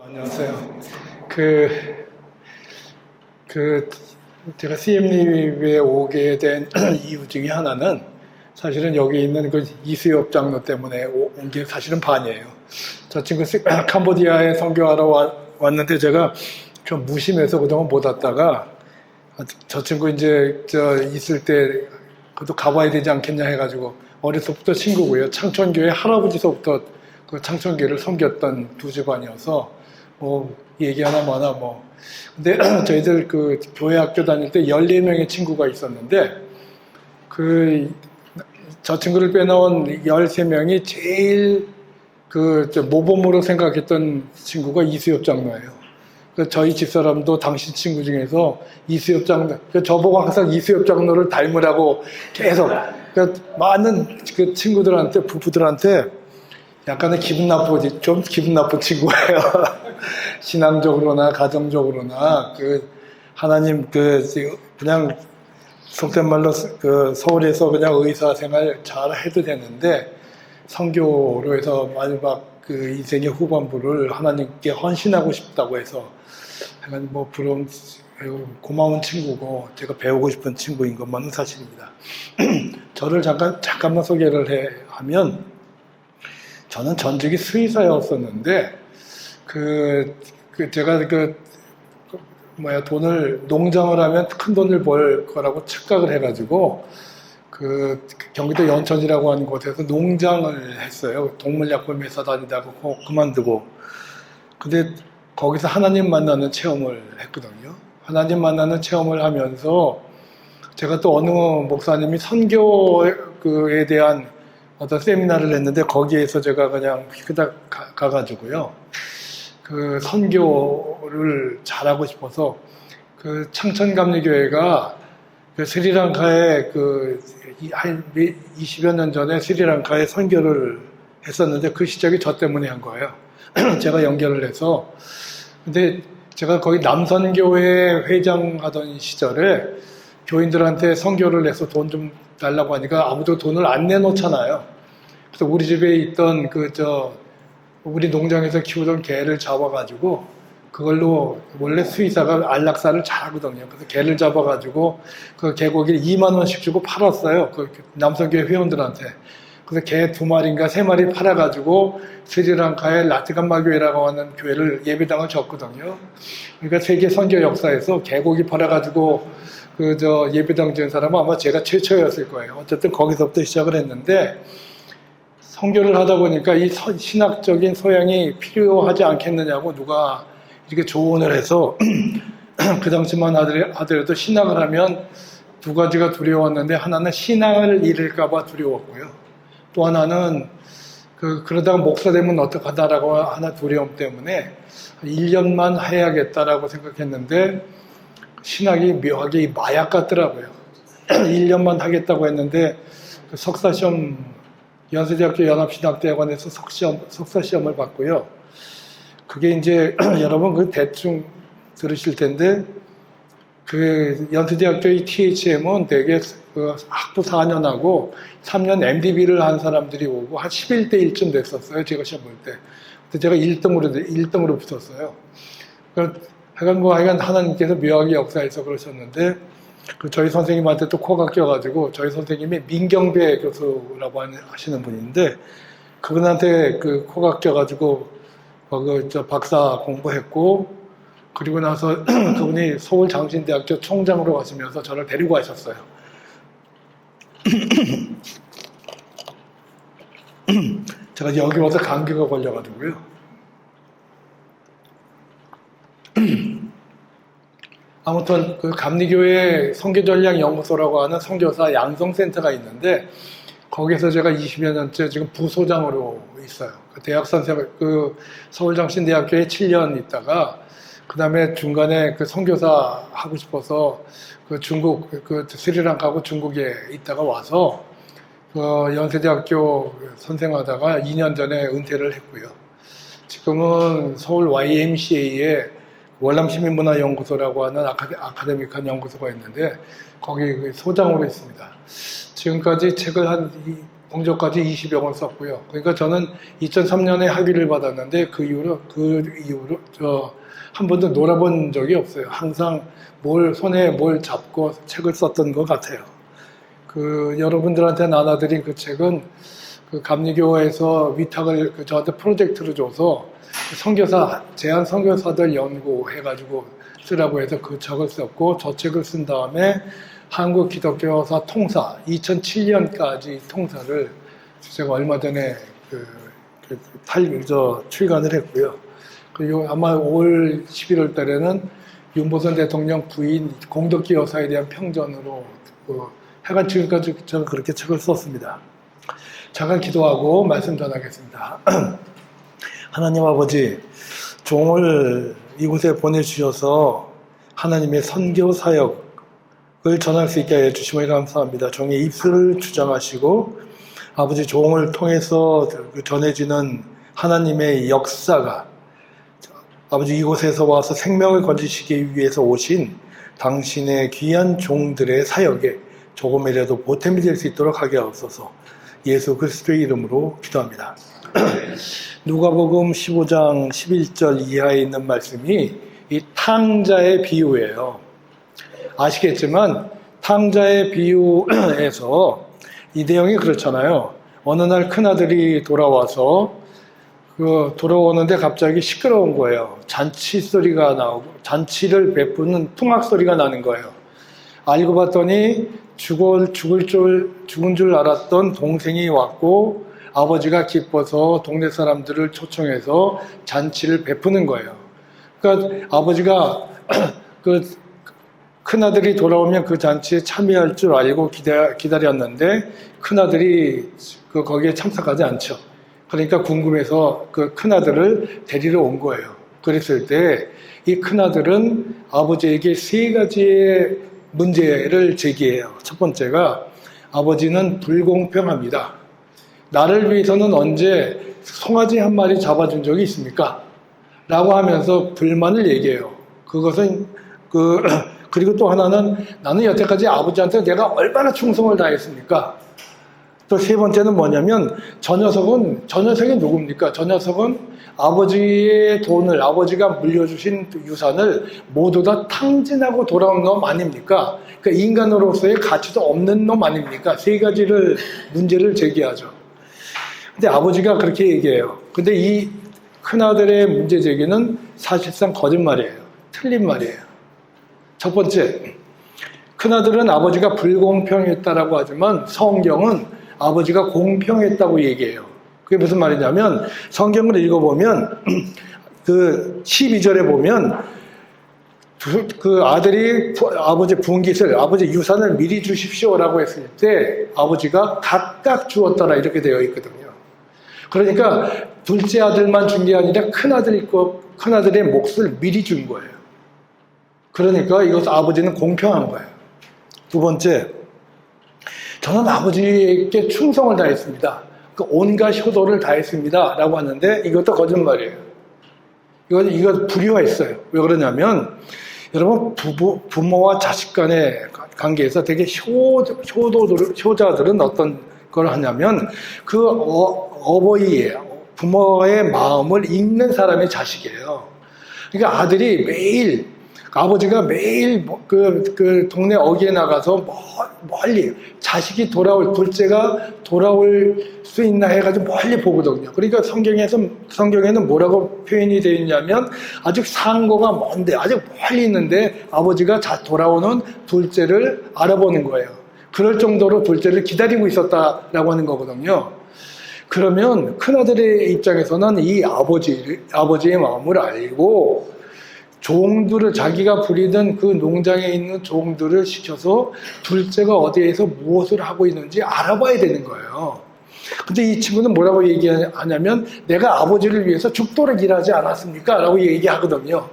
안녕하세요. 그, 그, 제가 CM립에 오게 된 이유 중에 하나는 사실은 여기 있는 그 이수엽 장로 때문에 온 게 사실은 반이에요. 저 친구 캄보디아에 선교하러 왔는데 제가 좀 무심해서 그동안 못 왔다가 저 친구 이제 있을 때 그것도 가봐야 되지 않겠냐 해가지고 어려서부터 친구고요. 창천교회 할아버지서부터 그 창천교회를 섬겼던 두 집안이어서 뭐 얘기 하나 마나 뭐 근데 저희들 그 교회 학교 다닐 때 14명의 친구가 있었는데 그 저 친구를 빼놓은 13명이 제일 그 모범으로 생각했던 친구가 이수엽 장로예요. 저희 집사람도 당신 친구 중에서 이수엽 장로, 저보고 항상 이수엽 장로를 닮으라고 계속 많은 그 친구들한테, 부부들한테 약간의 기분 나쁜 친구예요. 신앙적으로나 가정적으로나 그 하나님 그냥 속된 말로 그 서울에서 그냥 의사 생활 잘 해도 되는데 선교로 해서 마지막 그 인생의 후반부를 하나님께 헌신하고 싶다고 해서 약간 뭐 부러운 고마운 친구고 제가 배우고 싶은 친구인 것만은 사실입니다. 저를 잠깐만 소개를 하면 저는 전직이 수의사였었는데 제가 돈을 농장을 하면 큰 돈을 벌 거라고 착각을 해가지고 경기도 연천이라고 하는 곳에서 농장을 했어요. 동물약품 회사 다니다가 그만두고. 근데 거기서 하나님 만나는 체험을 했거든요. 하나님 만나는 체험을 하면서 제가 또 어느 목사님이 선교에 대한 어떤 세미나를 했는데 거기에서 제가 그냥 그닥 가가지고요. 그 선교를 잘하고 싶어서 그 창천감리교회가 그 스리랑카에 한 20여 년 전에 스리랑카에 선교를 했었는데 그 시작이 저 때문에 한 거예요. 제가 연결을 해서. 근데 제가 거기 남선교회 회장하던 시절에 교인들한테 선교를 해서 돈 좀 달라고 하니까 아무도 돈을 안 내놓잖아요. 그래서 우리 집에 있던 우리 농장에서 키우던 개를 잡아가지고 그걸로 원래 수의사가 안락사를 잘하거든요. 그래서 개를 잡아가지고 그 개고기를 2만 원씩 주고 팔았어요. 그 남선교회 회원들한테. 그래서 개 2마리인가 3마리 팔아가지고 스리랑카의 라트감마교회라고 하는 교회를 예배당을 졌거든요. 그러니까 세계 선교 역사에서 개고기 팔아가지고 예배당 지은 사람은 아마 제가 최초였을 거예요. 어쨌든 거기서부터 시작을 했는데 선교를 하다 보니까 이 신학적인 소양이 필요하지 않겠느냐고 누가 이렇게 조언을 해서 그 당시만 하더라도 신학을 하면 두 가지가 두려웠는데 하나는 신앙을 잃을까봐 두려웠고요. 또 하나는 그러다가 목사 되면 어떡하다라고 하나 두려움 때문에 1년만 해야겠다라고 생각했는데 신학이 묘하게 마약 같더라고요. 1년만 하겠다고 했는데 석사시험 연세대학교 연합신학대학원에서 석사시험을 봤고요. 그게 이제 여러분 대충 들으실 텐데 연세대학교의 THM은 되게 학부 4년하고 3년 MDB를 한 사람들이 오고 한 11대 1쯤 됐었어요. 제가 시험 볼 때. 근데 제가 1등으로 붙었어요. 하여간 하나님께서 묘하게 역사해서 그러셨는데 저희 선생님한테 또 코가 껴가지고 저희 선생님이 민경배 교수라고 하시는 분인데 그분한테 코가 껴가지고 박사 공부했고 그리고 나서 그분이 서울장신대학교 총장으로 가시면서 저를 데리고 가셨어요. 제가 여기 와서 감기가 걸려가지고요. 아무튼 감리교회 선교전략연구소라고 하는 선교사 양성센터가 있는데 거기서 제가 20여 년째 지금 부소장으로 있어요. 대학 선생 서울장신대학교에 7년 있다가 그 다음에 중간에 선교사 하고 싶어서 중국 스리랑카하고 중국에 있다가 와서 연세대학교 선생하다가 2년 전에 은퇴를 했고요. 지금은 서울 YMCA에 월남시민문화연구소라고 하는 아카데믹한 연구소가 있는데 거기 소장으로 있습니다. 지금까지 책을 한 공적까지 20여 권 썼고요. 그러니까 저는 2003년에 학위를 받았는데 그 이후로 한 번도 놀아본 적이 없어요. 항상 손에 뭘 잡고 책을 썼던 것 같아요. 여러분들한테 나눠드린 그 책은 감리교에서 위탁을 저한테 프로젝트를 줘서 제한 선교사들 연구해가지고 쓰라고 해서 그 책을 썼고, 저 책을 쓴 다음에 한국 기독교사 통사 2007년까지 통사를 제가 얼마 전에 출간을 했고요. 그리고 아마 올 11월 달에는 윤보선 대통령 부인 공덕기 여사에 대한 평전으로 하여간 지금까지 저는 그렇게 책을 썼습니다. 잠깐 기도하고 말씀 전하겠습니다. 하나님 아버지, 종을 이곳에 보내주셔서 하나님의 선교 사역을 전할 수 있게 해주심을 감사합니다. 종의 입술을 주장하시고 아버지, 종을 통해서 전해지는 하나님의 역사가 아버지, 이곳에서 와서 생명을 건지시기 위해서 오신 당신의 귀한 종들의 사역에 조금이라도 보탬이 될 수 있도록 하게 하옵소서. 예수 그리스도의 이름으로 기도합니다. 누가복음 15장 11절 이하에 있는 말씀이 이 탕자의 비유예요. 아시겠지만 탕자의 비유에서 이 내용이 그렇잖아요. 어느 날 큰아들이 돌아와서 돌아오는데 갑자기 시끄러운 거예요. 잔치 소리가 나오고 잔치를 베푸는 풍악 소리가 나는 거예요. 알고 봤더니 죽은 줄 알았던 동생이 왔고 아버지가 기뻐서 동네 사람들을 초청해서 잔치를 베푸는 거예요. 그러니까 아버지가 큰아들이 돌아오면 그 잔치에 참여할 줄 알고 기다렸는데 큰아들이 거기에 참석하지 않죠. 그러니까 궁금해서 그 큰아들을 데리러 온 거예요. 그랬을 때 이 큰아들은 아버지에게 세 가지의 문제를 제기해요. 첫 번째가 아버지는 불공평합니다. 나를 위해서는 언제 송아지 한 마리 잡아준 적이 있습니까? 라고 하면서 불만을 얘기해요. 그것은 그리고 또 하나는 나는 여태까지 아버지한테 내가 얼마나 충성을 다했습니까? 또 세 번째는 뭐냐면 저 녀석이 누굽니까? 저 녀석은 아버지의 돈을, 아버지가 물려주신 유산을 모두 다 탕진하고 돌아온 놈 아닙니까? 그러니까 인간으로서의 가치도 없는 놈 아닙니까? 세 가지를 문제를 제기하죠. 근데 아버지가 그렇게 얘기해요. 근데 이 큰아들의 문제 제기는 사실상 거짓말이에요. 틀린 말이에요. 첫 번째, 큰아들은 아버지가 불공평했다라고 하지만 성경은 아버지가 공평했다고 얘기해요. 그게 무슨 말이냐면 성경을 읽어보면 그 12절에 보면 그 아들이 아버지 분깃을, 아버지 유산을 미리 주십시오라고 했을 때 아버지가 각각 주었더라 이렇게 되어 있거든요. 그러니까 둘째 아들만 준 게 아니라 큰아들의 몫을 미리 준 거예요. 그러니까 이것 아버지는 공평한 거예요. 두 번째, 저는 아버지에게 충성을 다했습니다. 온갖 효도를 다했습니다. 라고 하는데 이것도 거짓말이에요. 이거 불의화했어요. 왜 그러냐면 여러분 부모와 자식 간의 관계에서 되게 효자들은 어떤 걸 하냐면 부모의 마음을 읽는 사람이 자식이에요. 그러니까 아버지가 매일 그 동네 어귀에 나가서 멀리 자식이 둘째가 돌아올 수 있나 해가지고 멀리 보거든요. 그러니까 성경에는 뭐라고 표현이 되어 있냐면 아직 상고가 먼데 아직 멀리 있는데 아버지가 돌아오는 둘째를 알아보는 거예요. 그럴 정도로 둘째를 기다리고 있었다라고 하는 거거든요. 그러면 큰아들의 입장에서는 이 아버지의 마음을 알고 종들을, 자기가 부리던 그 농장에 있는 종들을 시켜서 둘째가 어디에서 무엇을 하고 있는지 알아봐야 되는 거예요. 근데 이 친구는 뭐라고 얘기하냐면 내가 아버지를 위해서 죽도록 일하지 않았습니까? 라고 얘기하거든요.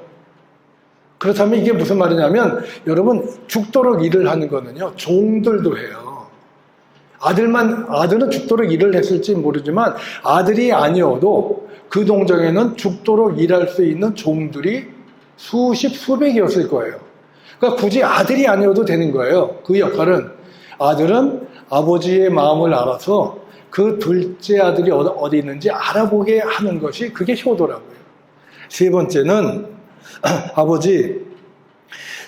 그렇다면 이게 무슨 말이냐면 여러분, 죽도록 일을 하는 거는요 종들도 해요. 아들은 죽도록 일을 했을지 모르지만 아들이 아니어도 그 농장에는 죽도록 일할 수 있는 종들이 수백이었을 거예요. 그러니까 굳이 아들이 아니어도 되는 거예요. 그 역할은 아들은 아버지의 마음을 알아서 그 둘째 아들이 어디 있는지 알아보게 하는 것이 그게 효도라고요. 세 번째는 아버지,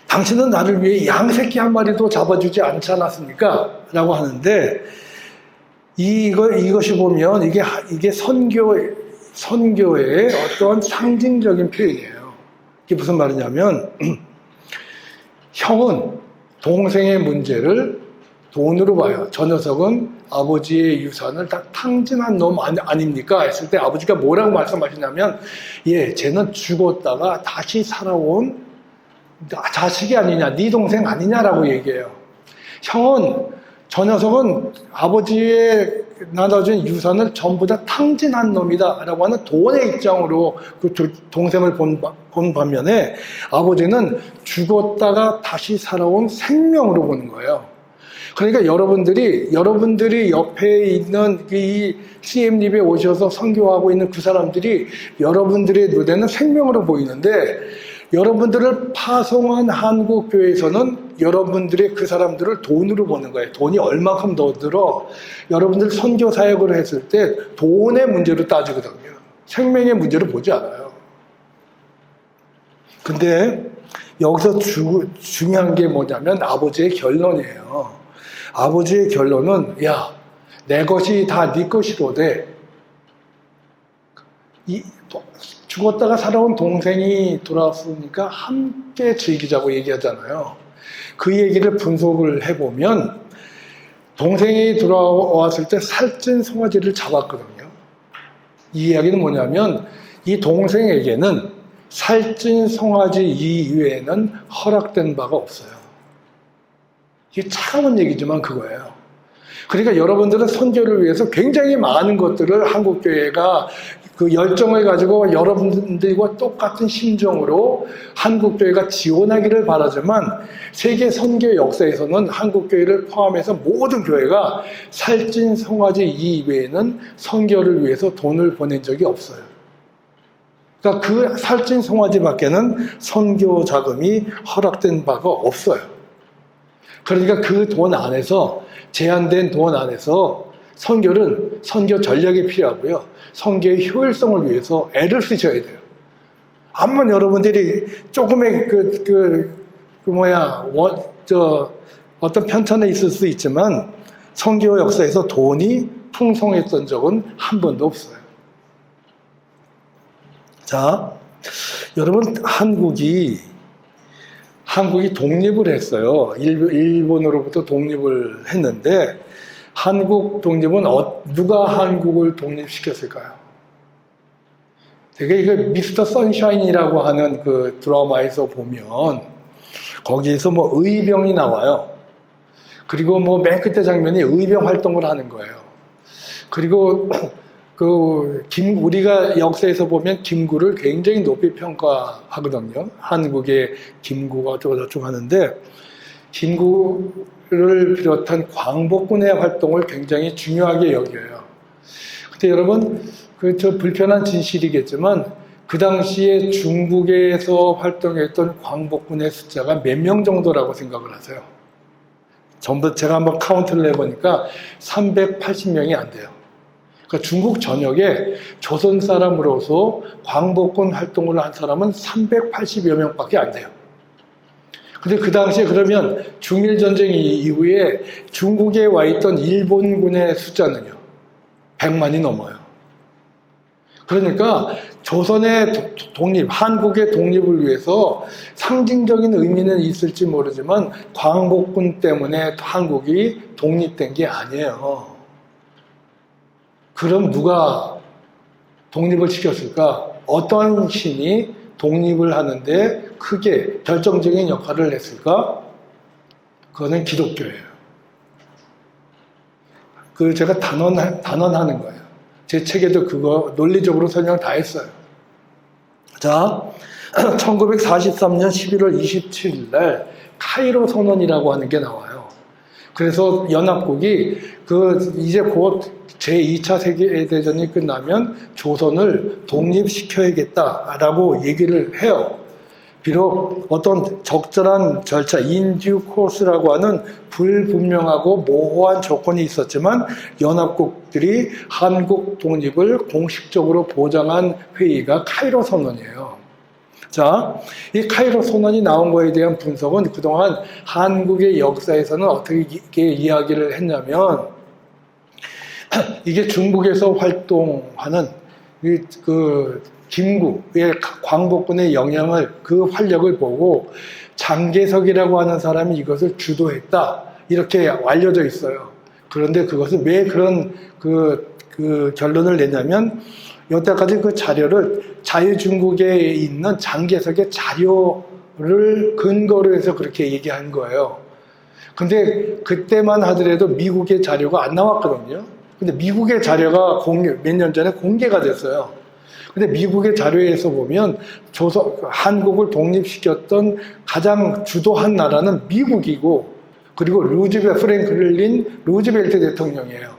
당신은 나를 위해 양새끼 한 마리도 잡아주지 않지 않았습니까? 라고 하는데 이것이 보면 이게 선교의 어떤 상징적인 표현이에요. 이게 무슨 말이냐면 형은 동생의 문제를 돈으로 봐요. 저 녀석은 아버지의 유산을 다 탕진한 놈 아닙니까? 했을 때 아버지가 뭐라고 말씀하시냐면 쟤는 죽었다가 다시 살아온 자식이 아니냐, 네 동생 아니냐라고 얘기해요. 형은 저 녀석은 아버지의 나눠준 유산을 전부 다 탕진한 놈이다 라고 하는 돈의 입장으로 그 동생을 본 반면에 아버지는 죽었다가 다시 살아온 생명으로 보는 거예요. 그러니까 여러분들이 옆에 있는 이 CM립에 오셔서 선교하고 있는 그 사람들이 여러분들의 눈에는 생명으로 보이는데 여러분들을 파송한 한국교회에서는 여러분들의 그 사람들을 돈으로 보는 거예요. 돈이 얼마큼 더 들어 여러분들 선교 사역을 했을 때 돈의 문제로 따지거든요. 생명의 문제로 보지 않아요. 근데 여기서 중요한 게 뭐냐면 아버지의 결론이에요. 아버지의 결론은 내 것이 다 네 것이로되 죽었다가 살아온 동생이 돌아왔으니까 함께 즐기자고 얘기하잖아요. 그 얘기를 분석을 해보면 동생이 돌아왔을 때 살찐 송아지를 잡았거든요. 이 이야기는 뭐냐면 이 동생에게는 살찐 송아지 이외에는 허락된 바가 없어요. 이게 차가운 얘기지만 그거예요. 그러니까 여러분들은 선교를 위해서 굉장히 많은 것들을 한국교회가 그 열정을 가지고 여러분들과 똑같은 심정으로 한국교회가 지원하기를 바라지만 세계 선교 역사에서는 한국교회를 포함해서 모든 교회가 살찐 송아지 이외에는 선교를 위해서 돈을 보낸 적이 없어요. 그러니까 그 살찐 송아지밖에는 선교 자금이 허락된 바가 없어요. 그러니까 그 돈 안에서 제한된 돈 안에서 선교 전략이 필요하고요. 선교의 효율성을 위해서 애를 쓰셔야 돼요. 아무튼 여러분들이 조금의 어떤 편차는 있을 수 있지만 선교 역사에서 돈이 풍성했던 적은 한 번도 없어요. 자, 여러분 한국이 독립을 했어요. 일본으로부터 독립을 했는데 한국 독립은 누가 한국을 독립시켰을까요? 되게 이거 미스터 선샤인이라고 하는 그 드라마에서 보면 거기에서 뭐 의병이 나와요. 그리고 뭐 맨 끝에 장면이 의병 활동을 하는 거예요. 그리고 우리가 역사에서 보면 김구를 굉장히 높이 평가하거든요. 한국의 김구가 어쩌고저쩌고 하는데, 김구를 비롯한 광복군의 활동을 굉장히 중요하게 여겨요. 근데 여러분, 불편한 진실이겠지만, 그 당시에 중국에서 활동했던 광복군의 숫자가 몇 명 정도라고 생각을 하세요? 전부 제가 한번 카운트를 해보니까 380명이 안 돼요. 그러니까 중국 전역에 조선 사람으로서 광복군 활동을 한 사람은 380여 명밖에 안 돼요. 근데 그 당시에 그러면 중일전쟁 이후에 중국에 와 있던 일본군의 숫자는요, 100만이 넘어요. 그러니까 조선의 독립, 한국의 독립을 위해서 상징적인 의미는 있을지 모르지만 광복군 때문에 한국이 독립된 게 아니에요. 그럼 누가 독립을 시켰을까? 어떤 신이 독립을 하는데 크게 결정적인 역할을 했을까? 그거는 기독교예요. 제가 단언하는 거예요. 제 책에도 그거 논리적으로 설명을 다 했어요. 자, 1943년 11월 27일 날 카이로 선언이라고 하는 게 나와요. 그래서 연합국이 이제 곧 제2차 세계대전이 끝나면 조선을 독립시켜야겠다라고 얘기를 해요. 비록 어떤 적절한 절차, 인듀 코스라고 하는 불분명하고 모호한 조건이 있었지만 연합국들이 한국 독립을 공식적으로 보장한 회의가 카이로 선언이에요. 자, 이 카이로 선언이 나온 거에 대한 분석은 그동안 한국의 역사에서는 어떻게 이야기를 했냐면, 이게 중국에서 활동하는 그 김구의 광복군의 영향을, 그 활력을 보고 장개석이라고 하는 사람이 이것을 주도했다, 이렇게 알려져 있어요. 그런데 그것은 왜 그런 그 결론을 내냐면, 여태까지 그 자료를 자유중국에 있는 장개석의 자료를 근거로 해서 그렇게 얘기한 거예요. 근데 그때만 하더라도 미국의 자료가 안 나왔거든요. 근데 미국의 자료가 몇 년 전에 공개가 됐어요. 근데 미국의 자료에서 보면 한국을 독립시켰던 가장 주도한 나라는 미국이고, 그리고 프랭클린 루즈벨트 대통령이에요.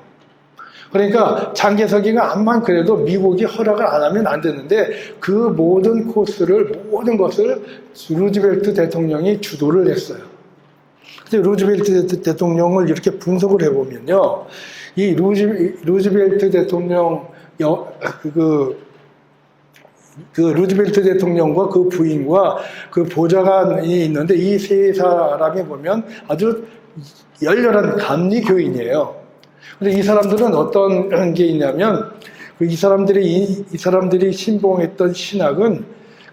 그러니까 장개석이가 암만 그래도 미국이 허락을 안 하면 안 되는데, 그 모든 것을 루즈벨트 대통령이 주도를 했어요. 근데 루즈벨트 대통령을 이렇게 분석을 해보면요, 이 루즈벨트 대통령 그 루즈벨트 대통령과 그 부인과 그 보좌관이 있는데, 이 세 사람이 보면 아주 열렬한 감리교인이에요. 근데 이 사람들은 어떤 게 있냐면, 이 사람들이 신봉했던 신학은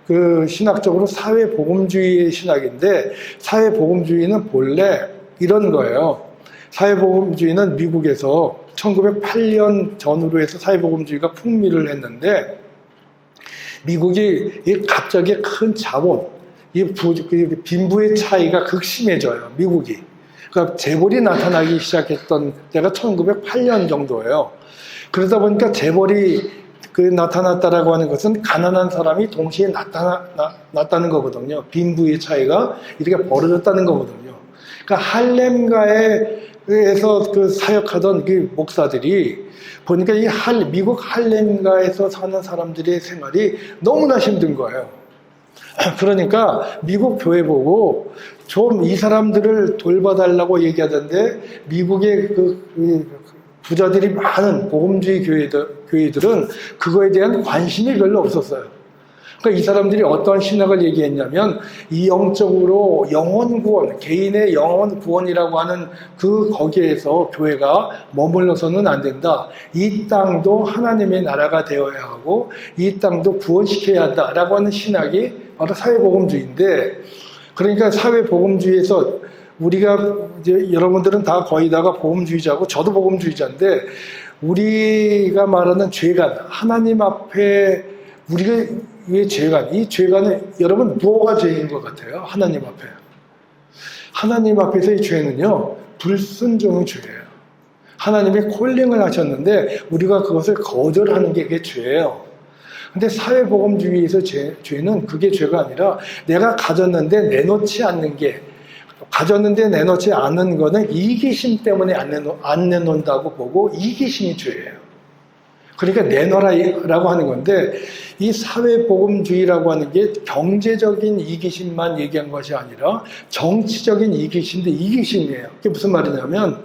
그 신학적으로 사회복음주의의 신학인데, 사회복음주의는 본래 이런 거예요. 사회복음주의는 미국에서 1908년 전후로 해서 사회복음주의가 풍미를 했는데, 미국이 갑자기 큰 자본, 빈부의 차이가 극심해져요, 미국이. 그러니까 재벌이 나타나기 시작했던 때가 1908년 정도예요. 그러다 보니까 재벌이 나타났다라고 하는 것은 가난한 사람이 동시에 나타났다는 거거든요. 빈부의 차이가 이렇게 벌어졌다는 거거든요. 그러니까 할렘가에서 사역하던 그 목사들이 보니까 미국 할렘가에서 사는 사람들의 생활이 너무나 힘든 거예요. 그러니까 미국 교회 보고 좀 이 사람들을 돌봐달라고 얘기하던데, 미국의 부자들이 많은 복음주의 교회들은 그거에 대한 관심이 별로 없었어요. 그러니까 이 사람들이 어떠한 신학을 얘기했냐면, 이 영적으로 영혼 구원, 개인의 영혼 구원이라고 하는 거기에서 교회가 머물러서는 안 된다. 이 땅도 하나님의 나라가 되어야 하고, 이 땅도 구원시켜야 한다라고 하는 신학이 바로 사회복음주의인데, 그러니까 사회복음주의에서 우리가 이제 여러분들은 다 거의 다가 복음주의자고 저도 복음주의자인데, 우리가 말하는 죄관, 하나님 앞에 우리가 왜 죄관, 이 죄관은 여러분 뭐가 죄인 것 같아요? 하나님 앞에. 하나님 앞에서의 죄는요, 불순종의 죄예요. 하나님의 콜링을 하셨는데 우리가 그것을 거절하는 게 그게 죄예요. 근데 사회복음주의에서 죄는 그게 죄가 아니라, 내가 가졌는데 내놓지 않는 게, 가졌는데 내놓지 않는 거는 이기심 때문에 안 내놓는다고 보고, 이기심이 죄예요. 그러니까 내놔라라고 하는 건데, 이 사회복음주의라고 하는 게 경제적인 이기심만 얘기한 것이 아니라 정치적인 이기심도 이기심이에요. 그게 무슨 말이냐면,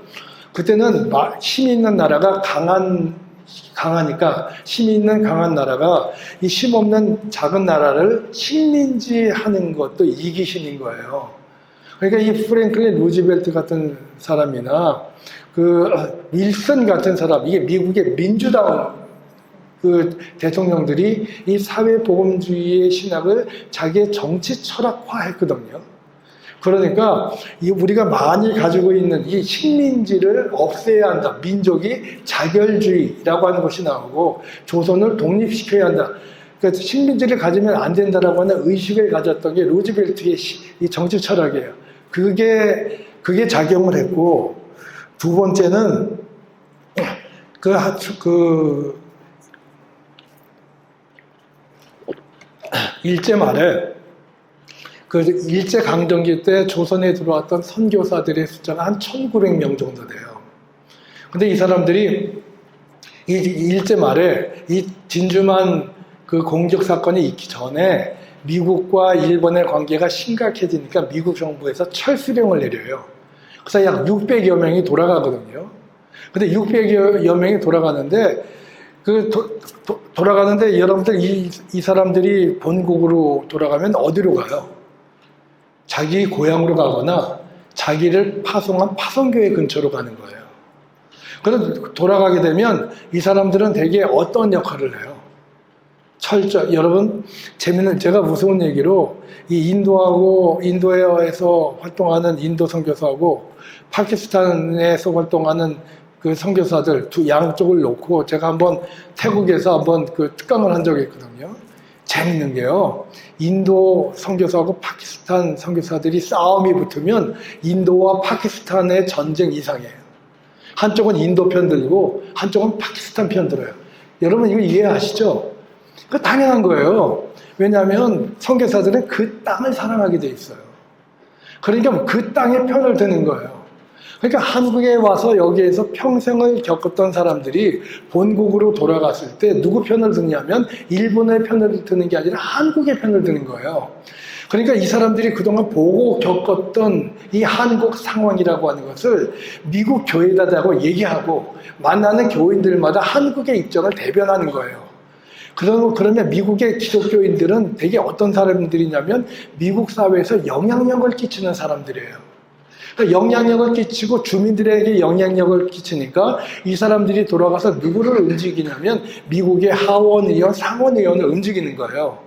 그때는 힘이 있는 나라가 강하니까, 힘이 있는 강한 나라가 이 힘 없는 작은 나라를 식민지하는 것도 이기심인 거예요. 그러니까 이 프랭클린 루즈벨트 같은 사람이나 윌슨 같은 사람, 이게 미국의 민주당 대통령들이 이 사회복음주의의 신학을 자기의 정치 철학화했거든요. 그러니까 우리가 많이 가지고 있는 이 식민지를 없애야 한다. 민족이 자결주의라고 하는 것이 나오고, 조선을 독립시켜야 한다. 그러니까 식민지를 가지면 안 된다라고 하는 의식을 가졌던 게 루즈벨트의 이 정치 철학이에요. 그게 작용을 했고, 두 번째는 일제 말에 일제강점기 때 조선에 들어왔던 선교사들의 숫자가 한 1900명 정도 돼요. 근데 이 사람들이 이 일제 말에 이 진주만 공격 사건이 있기 전에 미국과 일본의 관계가 심각해지니까 미국 정부에서 철수령을 내려요. 그래서 약 600여 명이 돌아가거든요. 근데 600여 명이 돌아가는데 돌아가는데 여러분들 이 사람들이 본국으로 돌아가면 어디로 가요? 자기 고향으로 가거나 자기를 파송한 파송교회 근처로 가는 거예요. 그래서 돌아가게 되면 이 사람들은 대개 어떤 역할을 해요? 여러분, 제가 무서운 얘기로 이 인도에서 활동하는 인도 선교사하고 파키스탄에서 활동하는 그 선교사들 양쪽을 놓고 제가 한번 태국에서 한번 그 특강을 한 적이 있거든요. 재밌는 게요. 인도 선교사하고 파키스탄 선교사들이 싸움이 붙으면 인도와 파키스탄의 전쟁 이상이에요. 한쪽은 인도 편 들고 한쪽은 파키스탄 편 들어요. 여러분 이거 이해하시죠? 그 당연한 거예요. 왜냐하면 선교사들은 그 땅을 사랑하게 돼 있어요. 그러니까 그 땅의 편을 드는 거예요. 그러니까 한국에 와서 여기에서 평생을 겪었던 사람들이 본국으로 돌아갔을 때 누구 편을 드냐면 일본의 편을 드는 게 아니라 한국의 편을 드는 거예요. 그러니까 이 사람들이 그동안 보고 겪었던 이 한국 상황이라고 하는 것을 미국 교회에다 대고 얘기하고 만나는 교인들마다 한국의 입장을 대변하는 거예요. 그러면 미국의 기독교인들은 되게 어떤 사람들이냐면 미국 사회에서 영향력을 끼치는 사람들이에요. 그러니까 영향력을 끼치고 주민들에게 영향력을 끼치니까 이 사람들이 돌아가서 누구를 움직이냐면 미국의 하원의원, 상원의원을 움직이는 거예요.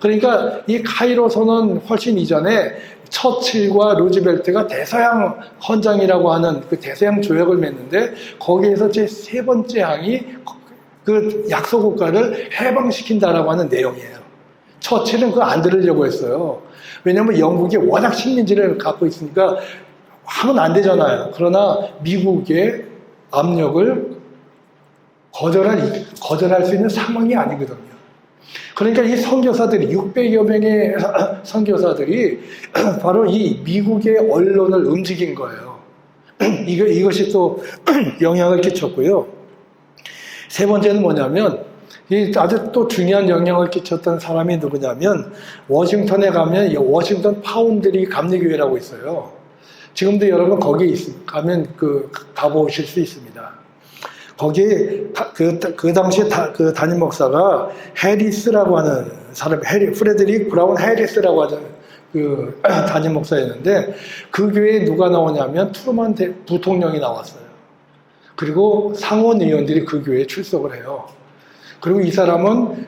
그러니까 이 카이로 선언 훨씬 이전에 처칠과 루즈벨트가 대서양 헌장이라고 하는 그 대서양 조약을 맺는데 거기에서 제 세 번째 항이 그 약소 국가를 해방시킨다라고 하는 내용이에요. 처칠은 그거 안 들으려고 했어요. 왜냐하면 영국이 워낙 식민지를 갖고 있으니까 하면 안 되잖아요. 그러나 미국의 압력을 거절할 수 있는 상황이 아니거든요. 그러니까 이 선교사들이 600여 명의 선교사들이 바로 이 미국의 언론을 움직인 거예요. 이것이 또 영향을 끼쳤고요. 세 번째는 뭐냐면 아주 또 중요한 영향을 끼쳤던 사람이 누구냐면 워싱턴에 가면 워싱턴 파운드리 감리교회라고 있어요. 지금도 여러분 거기에 가면 가보실 수 있습니다. 거기에 그 당시에 그 담임 목사가 해리스라고 하는 사람, 프레드릭 브라운 해리스라고 하는 그 담임 목사였는데 그 교회에 누가 나오냐면 트루먼 부통령이 나왔어요. 그리고 상원 의원들이 그 교회에 출석을 해요. 그리고 이 사람은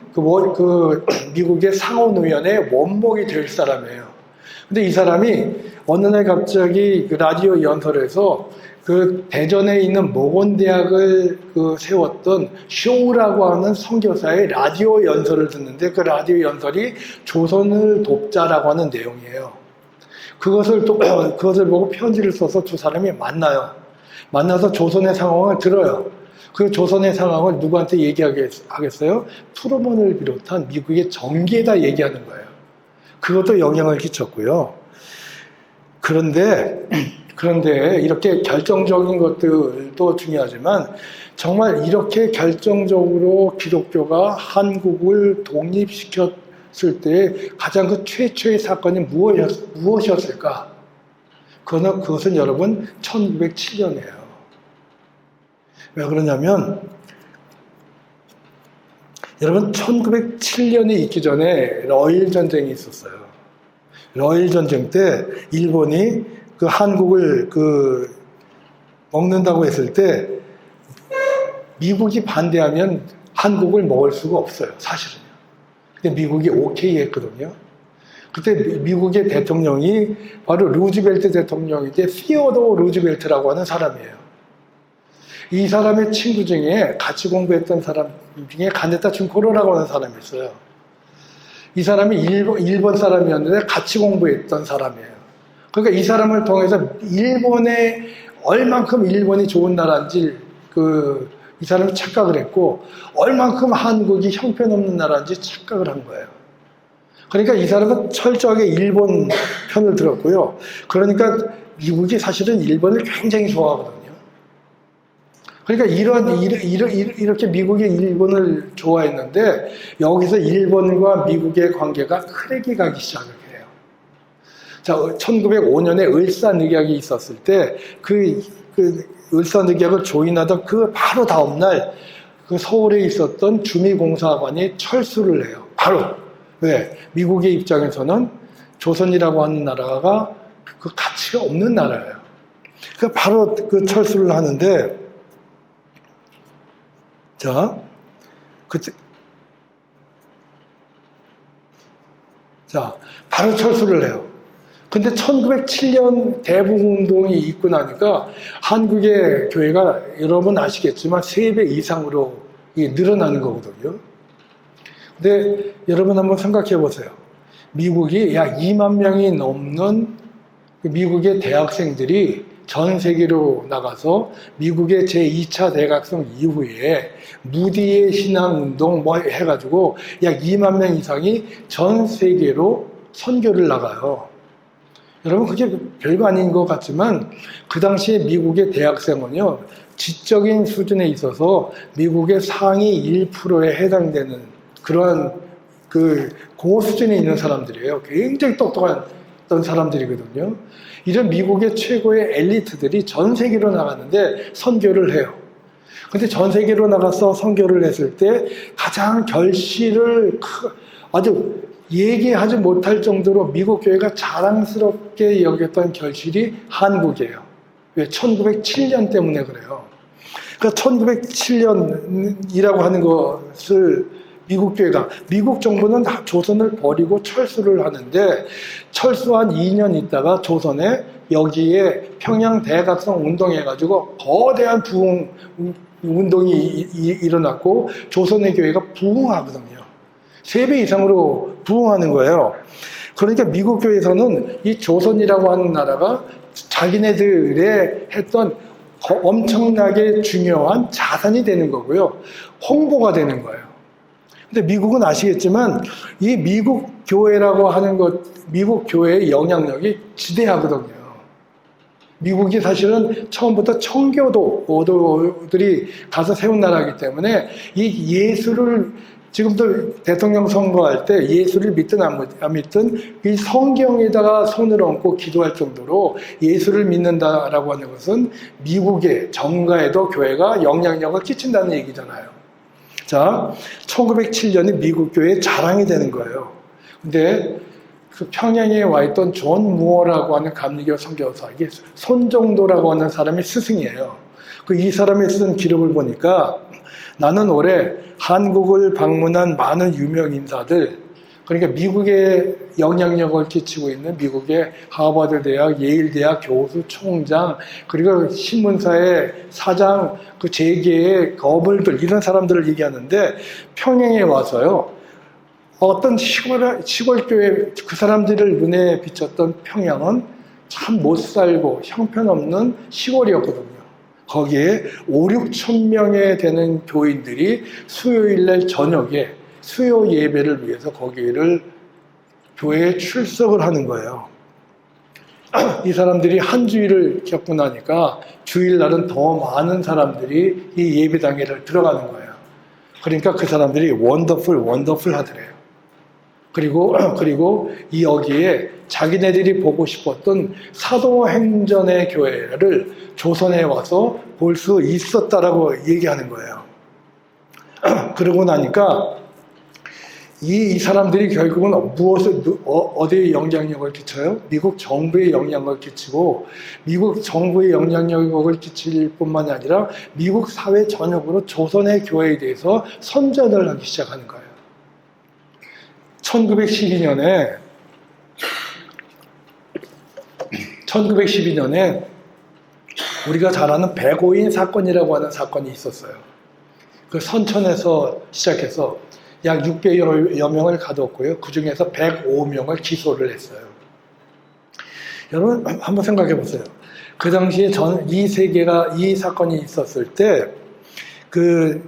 미국의 상원의원의 원목이 될 사람이에요. 근데 이 사람이 어느 날 갑자기 그 라디오 연설에서 그 대전에 있는 모건대학을 세웠던 쇼우라고 하는 선교사의 라디오 연설을 듣는데 그 라디오 연설이 조선을 돕자라고 하는 내용이에요. 그것을 보고 편지를 써서 두 사람이 만나요. 만나서 조선의 상황을 들어요. 그 조선의 상황을 누구한테 얘기하겠어요? 트루먼을 비롯한 미국의 정계에다 얘기하는 거예요. 그것도 영향을 끼쳤고요. 그런데 이렇게 결정적인 것들도 중요하지만 정말 이렇게 결정적으로 기독교가 한국을 독립시켰을 때 가장 그 최초의 사건이 무엇이었을까? 그것은 여러분 1907년이에요. 왜 그러냐면 여러분 1907년이 있기 전에 러일 전쟁이 있었어요. 러일 전쟁 때 일본이 그 한국을 먹는다고 했을 때 미국이 반대하면 한국을 먹을 수가 없어요. 사실은요. 근데 미국이 오케이 했거든요. 그때 미국의 대통령이 바로 루즈벨트 대통령인데 시어도어 루즈벨트라고 하는 사람이에요. 이 사람의 친구 중에 같이 공부했던 사람 중에 가네타 춘코로라고 하는 사람이 있어요. 이 사람이 일본 사람이었는데 같이 공부했던 사람이에요. 그러니까 이 사람을 통해서 일본에 얼만큼 일본이 좋은 나라인지 이 사람이 착각을 했고 얼만큼 한국이 형편없는 나라인지 착각을 한 거예요. 그러니까 이 사람은 철저하게 일본 편을 들었고요. 그러니까 미국이 사실은 일본을 굉장히 좋아하거든요. 그러니까 이렇게 미국이 일본을 좋아했는데 여기서 일본과 미국의 관계가 크랙이 가기 시작을 해요. 자, 1905년에 을사늑약이 있었을 때 그 을사늑약을 조인하던 그 바로 다음날 그 서울에 있었던 주미공사관이 철수를 해요. 바로. 왜? 미국의 입장에서는 조선이라고 하는 나라가 그 가치가 없는 나라예요. 그러니까 바로 그 철수를 하는데, 자, 바로 철수를 해요. 근데 1907년 대북운동이 있고 나니까 한국의 교회가 여러분 아시겠지만 3배 이상으로 늘어나는 거거든요. 근데 여러분 한번 생각해 보세요. 미국이 약 2만 명이 넘는 미국의 대학생들이 전 세계로 나가서 미국의 제2차 대각성 이후에 무디의 신앙운동 뭐 해가지고 약 2만 명 이상이 전 세계로 선교를 나가요. 여러분 그게 별거 아닌 것 같지만 그 당시에 미국의 대학생은요 지적인 수준에 있어서 미국의 상위 1%에 해당되는 그러한 고 수준에 있는 사람들이에요. 굉장히 똑똑한 사람들이거든요. 이런 미국의 최고의 엘리트들이 전 세계로 나갔는데 선교를 해요. 근데 전 세계로 나가서 선교를 했을 때 가장 결실을 아주 얘기하지 못할 정도로 미국 교회가 자랑스럽게 여겼던 결실이 한국이에요. 왜? 1907년 때문에 그래요. 그러니까 1907년이라고 하는 것을 미국 교회가, 미국 정부는 조선을 버리고 철수를 하는데 철수한 2년 있다가 조선에 여기에 평양 대각성 운동해가지고 거대한 부흥 운동이 일어났고 조선의 교회가 부흥하거든요. 3배 이상으로 부흥하는 거예요. 그러니까 미국 교회에서는 이 조선이라고 하는 나라가 자기네들의 했던 엄청나게 중요한 자산이 되는 거고요. 홍보가 되는 거예요. 근데 미국은 아시겠지만 이 미국 교회라고 하는 것, 미국 교회의 영향력이 지대하거든요. 미국이 사실은 처음부터 청교도들이 가서 세운 나라이기 때문에 이 예수를 지금도 대통령 선거할 때 예수를 믿든 안 믿든 이 성경에다가 손을 얹고 기도할 정도로 예수를 믿는다라고 하는 것은 미국의 정가에도 교회가 영향력을 끼친다는 얘기잖아요. 자, 1907년이 미국 교회의 자랑이 되는 거예요. 근데 그 평양에 와 있던 존 무어라고 하는 감리교 선교사, 이게 손정도라고 하는 사람이 스승이에요. 이 사람이 쓴 기록을 보니까 나는 올해 한국을 방문한 많은 유명 인사들, 그러니까 미국에 영향력을 끼치고 있는 미국의 하버드 대학, 예일 대학 교수, 총장, 그리고 신문사의 사장, 그 재계의 거물들, 이런 사람들을 얘기하는데 평양에 와서요, 어떤 시골 교회 그 사람들을 눈에 비쳤던 평양은 참 못 살고 형편없는 시골이었거든요. 거기에 5-6천 명에 되는 교인들이 수요일날 저녁에 수요 예배를 위해서 교회에 출석을 하는 거예요. 이 사람들이 한 주일을 겪고 나니까 주일날은 더 많은 사람들이 이 예배당에 들어가는 거예요. 그러니까 그 사람들이 원더풀 하더래요. 그리고 여기에 자기네들이 보고 싶었던 사도행전의 교회를 조선에 와서 볼 수 있었다라고 얘기하는 거예요. 그러고 나니까 이 사람들이 결국은 어디에 영향력을 끼쳐요? 미국 정부에 영향력을 끼치고, 미국 정부에 영향력을 끼칠 뿐만이 아니라 미국 사회 전역으로 조선의 교회에 대해서 선전을 하기 시작하는 거예요. 1912년에 우리가 잘 아는 백오인 사건이라고 하는 사건이 있었어요. 그 선천에서 시작해서 약 600여 명을 가뒀고요. 그 중에서 105명을 기소를 했어요. 여러분 한번 생각해 보세요. 그 당시에 이 사건이 있었을 때,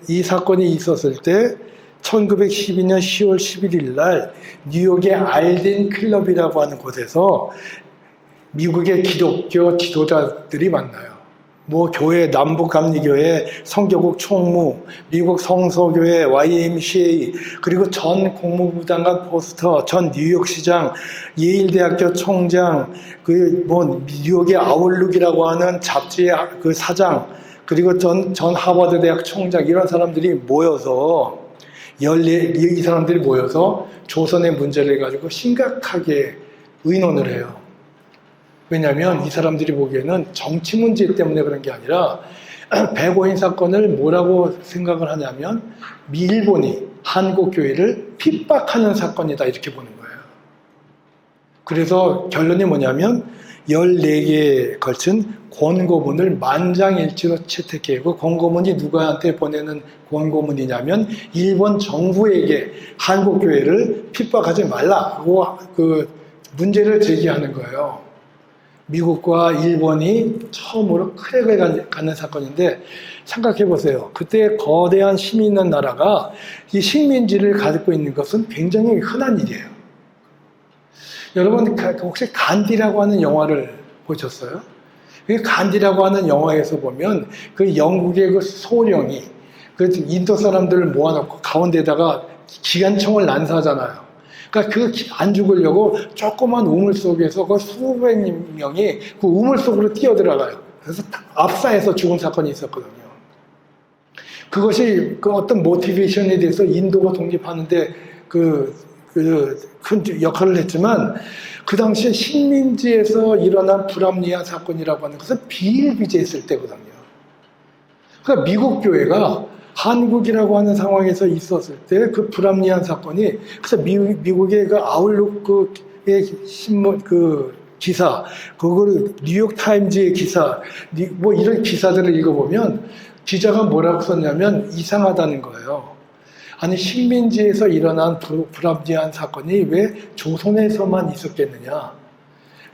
이 사건이 있었을 때 1912년 10월 11일 날 뉴욕의 알딘 클럽이라고 하는 곳에서 미국의 기독교 지도자들이 만나요. 뭐 교회, 남북감리교회, 성교국 총무, 미국 성서교회, YMCA, 그리고 전 국무부 장관 포스터, 전 뉴욕시장, 예일대학교 총장, 그 뭐 뉴욕의 아웃룩이라고 하는 잡지의 그 사장, 그리고 전 하버드 대학 총장, 이런 사람들이 모여서 이 사람들이 모여서 조선의 문제를 가지고 심각하게 의논을 해요. 왜냐하면 이 사람들이 보기에는 정치 문제 때문에 그런 게 아니라 백오인 사건을 뭐라고 생각을 하냐면 일본이 한국교회를 핍박하는 사건이다 이렇게 보는 거예요. 그래서 결론이 뭐냐면 14개에 걸친 권고문을 만장일치로 채택해요. 그 권고문이 누구한테 보내는 권고문이냐면 일본 정부에게 한국교회를 핍박하지 말라고 그 문제를 제기하는 거예요. 미국과 일본이 처음으로 크랙을 가는 사건인데 생각해 보세요. 그때 거대한 힘이 있는 나라가 이 식민지를 가지고 있는 것은 굉장히 흔한 일이에요. 여러분 혹시 간디라고 하는 영화를 보셨어요? 그 간디라고 하는 영화에서 보면 그 영국의 그 소령이 그 인도 사람들을 모아놓고 가운데다가 기관총을 난사하잖아요. 그러니까 그 안 죽으려고 조그만 우물 속에서 그 수백 명이 그 우물 속으로 뛰어들어가요. 그래서 압사해서 죽은 사건이 있었거든요. 그것이 그 어떤 모티베이션에 대해서 인도가 독립하는데 큰 역할을 했지만 그 당시에 식민지에서 일어난 불합리한 사건이라고 하는 것은 비일비재했을 때거든요. 그러니까 미국 교회가 한국이라고 하는 상황에서 있었을 때 그 불합리한 사건이 그래서 미국의 그 아웃룩의 신문 그 기사, 그거를 뉴욕 타임즈의 기사, 뭐 이런 기사들을 읽어보면 기자가 뭐라고 썼냐면 이상하다는 거예요. 아니 식민지에서 일어난 불합리한 사건이 왜 조선에서만 있었겠느냐?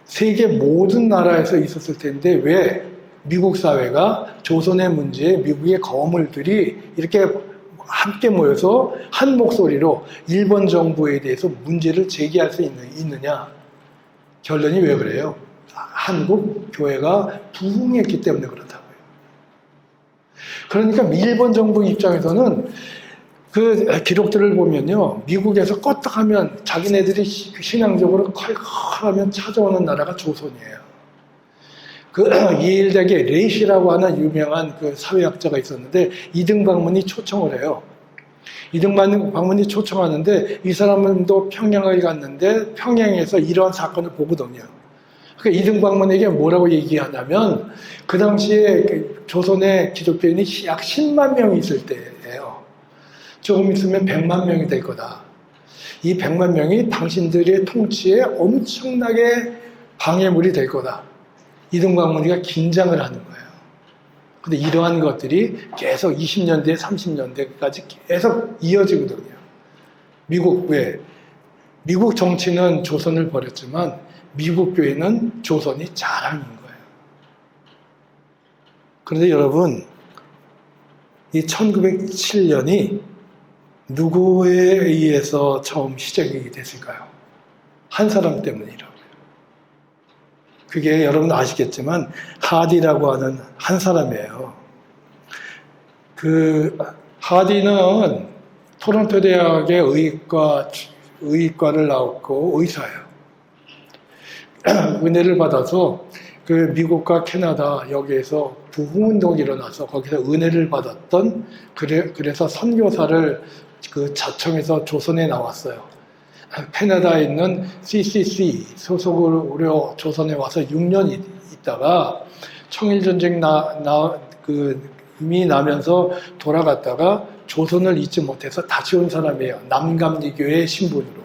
세계 모든 나라에서 있었을 텐데 왜 미국 사회가 조선의 문제에 미국의 거물들이 이렇게 함께 모여서 한 목소리로 일본 정부에 대해서 문제를 제기할 수 있느냐? 결론이 왜 그래요? 한국 교회가 부흥했기 때문에 그렇다고요. 그러니까 일본 정부 입장에서는 그 기록들을 보면요, 미국에서 껐떡하면 자기네들이 신앙적으로 컬컬하면 찾아오는 나라가 조선이에요. 그 예일대학의 레이시라고 하는 유명한 그 사회학자가 있었는데 이등박문이 초청을 해요. 이등박문이 초청하는데 이 사람도 평양을 갔는데 평양에서 이러한 사건을 보거든요. 그러니까 이등박문에게 뭐라고 얘기하냐면 그 당시에 조선의 기독교인이 약 10만 명이 있을 때예요. 조금 있으면 100만 명이 될 거다. 이 100만 명이 당신들의 통치에 엄청나게 방해물이 될 거다. 이등박문이가 긴장을 하는 거예요. 근데 이러한 것들이 계속 20년대, 30년대까지 계속 이어지거든요. 미국 정치는 조선을 버렸지만 미국 교회는 조선이 자랑인 거예요. 그런데 여러분, 이 1907년이 누구에 의해서 처음 시작이 됐을까요? 한 사람 때문이라고요. 그게 여러분 아시겠지만 하디라고 하는 한 사람이에요. 그 하디는 토론토 대학의 의과를 나왔고 의사예요. 은혜를 받아서 그 미국과 캐나다 여기에서 부흥운동이 일어나서 거기서 은혜를 받았던 그래서 선교사를 그 자청해서 조선에 나왔어요. 캐나다에 있는 CCC 소속으로 조선에 와서 6년 있다가 청일전쟁 이미 나면서 돌아갔다가 조선을 잊지 못해서 다시 온 사람이에요. 남감리교회 신분으로.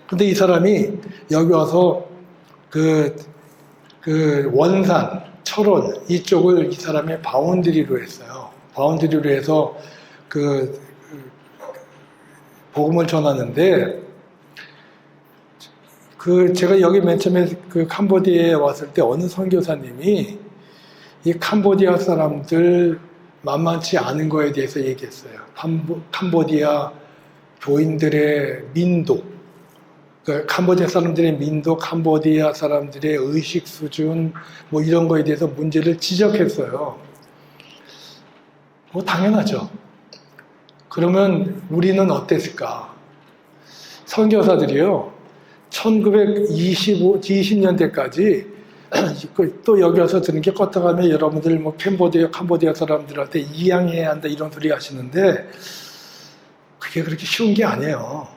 근데 이 사람이 여기 와서 그 원산, 철원 이쪽을 이 사람이 바운드리로 했어요. 바운드리로 해서 복음을 전하는데 제가 여기 맨 처음에 캄보디아에 왔을 때 어느 선교사님이 이 캄보디아 사람들 만만치 않은 거에 대해서 얘기했어요. 캄보디아 교인들의 민도, 그 캄보디아 사람들의 민도, 캄보디아 사람들의 의식 수준, 뭐 이런 거에 대해서 문제를 지적했어요. 뭐 당연하죠. 그러면 우리는 어땠을까? 선교사들이요, 1920년대까지 또 여기 와서 들은 게 껐다가면 여러분들 뭐 캄보디아 사람들한테 이양해야 한다 이런 소리 하시는데 그게 그렇게 쉬운 게 아니에요.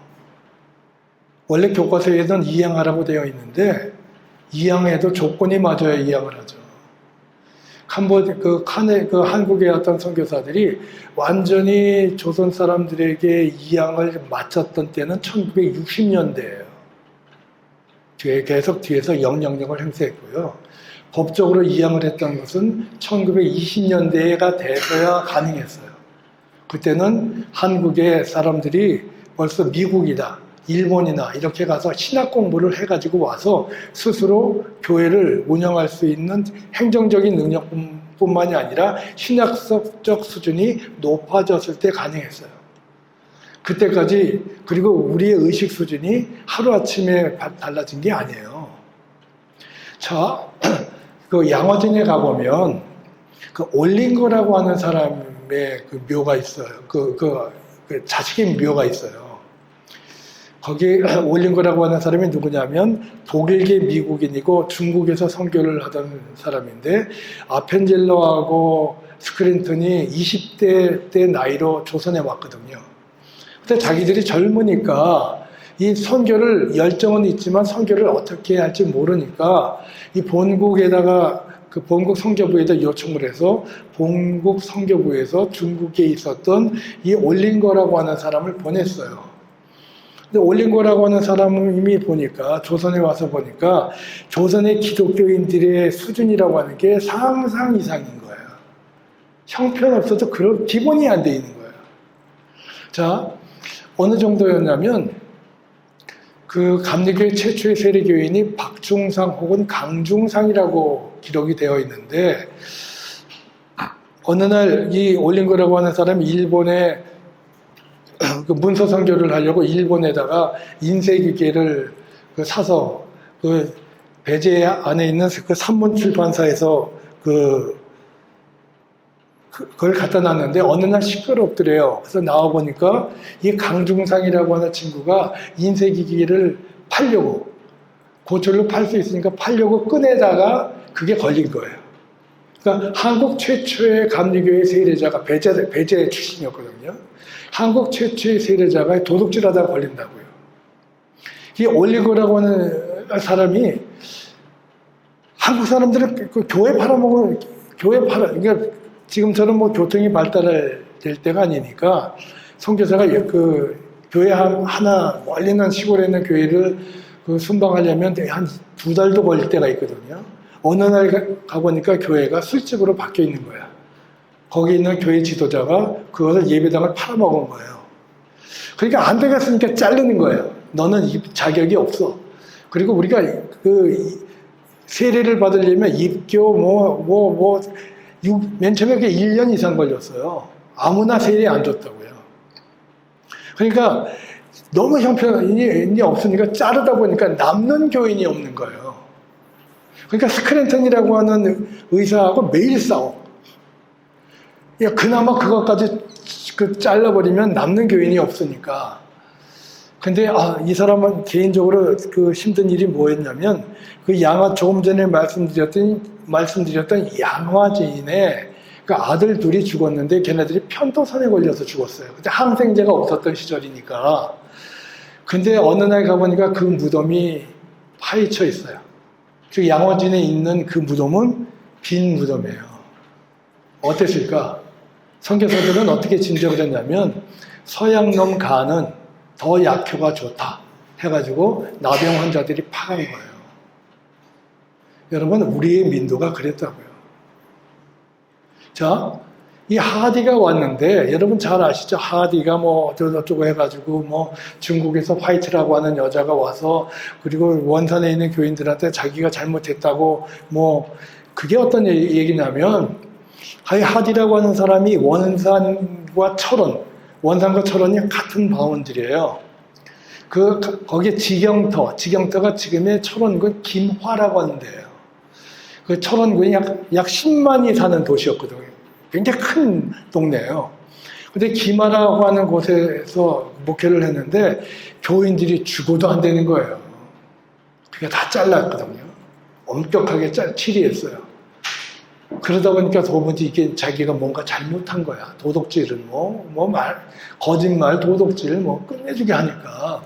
원래 교과서에는 이양하라고 되어 있는데 이양해도 조건이 맞아야 이양을 하죠. 한국의 어떤 선교사들이 완전히 조선 사람들에게 이양을 마쳤던 때는 1960년대예요. 계속 뒤에서 영향력을 행사했고요. 법적으로 이양을 했던 것은 1920년대가 돼서야 가능했어요. 그때는 한국의 사람들이 벌써 미국이나 일본이나 이렇게 가서 신학 공부를 해가지고 와서 스스로 교회를 운영할 수 있는 행정적인 능력뿐만이 아니라 신학적 수준이 높아졌을 때 가능했어요. 그때까지, 그리고 우리의 의식 수준이 하루아침에 달라진 게 아니에요. 자, 그 양화진에 가보면 그 올링거라고 하는 사람의 그 묘가 있어요. 그 자식의 묘가 있어요. 거기 올링거라고 하는 사람이 누구냐면 독일계 미국인이고 중국에서 선교를 하던 사람인데 아펜젤러하고 스크린턴이 20대 때 나이로 조선에 왔거든요. 근데 자기들이 젊으니까 이 선교를 열정은 있지만 선교를 어떻게 할지 모르니까 이 본국에다가 그 본국 선교부에다 요청을 해서 본국 선교부에서 중국에 있었던 이 올링거라고 하는 사람을 보냈어요. 근데 올링거라고 하는 사람이 보니까 조선에 와서 보니까 조선의 기독교인들의 수준이라고 하는 게 상상 이상인 거예요. 형편없어도 그런 기본이 안 돼 있는 거예요. 자, 어느 정도였냐면 그 감리교회 최초의 세례교인이 박중상 혹은 강중상이라고 기록이 되어 있는데 어느 날 이 올링거라고 하는 사람이 일본에 그 문서 선교를 하려고 일본에다가 인쇄기계를 사서 그 배제 안에 있는 그 산문 출판사에서 그걸 갖다 놨는데 어느 날 시끄럽더래요. 그래서 나와 보니까 이 강중상이라고 하는 친구가 인쇄기기를 팔려고, 고철로 팔 수 있으니까 팔려고 끈에다가 그게 걸린 거예요. 그러니까 한국 최초의 감리교회 세례자가 배제 출신이었거든요. 한국 최초의 세례자가 도둑질하다가 걸린다고요. 이 올리거라고 하는 사람이 한국 사람들은 그 교회 팔아먹은, 그러니까 지금처럼 뭐 교통이 발달될 때가 아니니까 선교사가 그 교회 하나 멀리 있는 시골에 있는 교회를 그 순방하려면 한 2달도 걸릴 때가 있거든요. 어느 날 가보니까 교회가 술집으로 바뀌어 있는 거야. 거기 있는 교회 지도자가 그것을 예배당을 팔아먹은 거예요. 그러니까 안 되겠으니까 자르는 거예요. 너는 이 자격이 없어. 그리고 우리가 그 세례를 받으려면 입교 맨 처음에 1년 이상 걸렸어요. 아무나 세례 안 줬다고요. 그러니까 너무 형편이 없으니까 자르다 보니까 남는 교인이 없는 거예요. 그러니까 스크랜턴이라고 하는 의사하고 매일 싸워. 그나마 그것까지 잘라버리면 남는 교인이 없으니까. 근데 이 사람은 개인적으로 그 힘든 일이 뭐였냐면 그 조금 전에 말씀드렸던 양화진의 그 아들 둘이 죽었는데 걔네들이 편도선에 걸려서 죽었어요. 그때 항생제가 없었던 시절이니까. 근데 어느 날 가보니까 그 무덤이 파헤쳐 있어요. 즉 양화진에 있는 그 무덤은 빈 무덤이에요. 어땠을까? 선교사들은 어떻게 짐작을 했냐면 서양놈 간은 더 약효가 좋다 해가지고 나병 환자들이 파간 거예요. 여러분, 우리의 민도가 그랬다고요. 자, 이 하디가 왔는데 여러분 잘 아시죠? 하디가 저쩌고 해가지고 중국에서 화이트라고 하는 여자가 와서 그리고 원산에 있는 교인들한테 자기가 잘못했다고 그게 어떤 얘기냐면 하디라고 하는 사람이 원산과 철원, 원산과 철원이 같은 바운드리예요. 거기에 지경터가 지금의 철원군 김화라고 하는 데예요. 그 철원군이 약 10만이 사는 도시였거든요. 굉장히 큰 동네예요. 근데 김화라고 하는 곳에서 목회를 했는데 교인들이 죽어도 안 되는 거예요. 그게 다 잘랐거든요. 엄격하게 치리했어요. 그러다 보니까 도무지 이게 자기가 뭔가 잘못한 거야. 도둑질을 거짓말, 도둑질 끝내주게 하니까.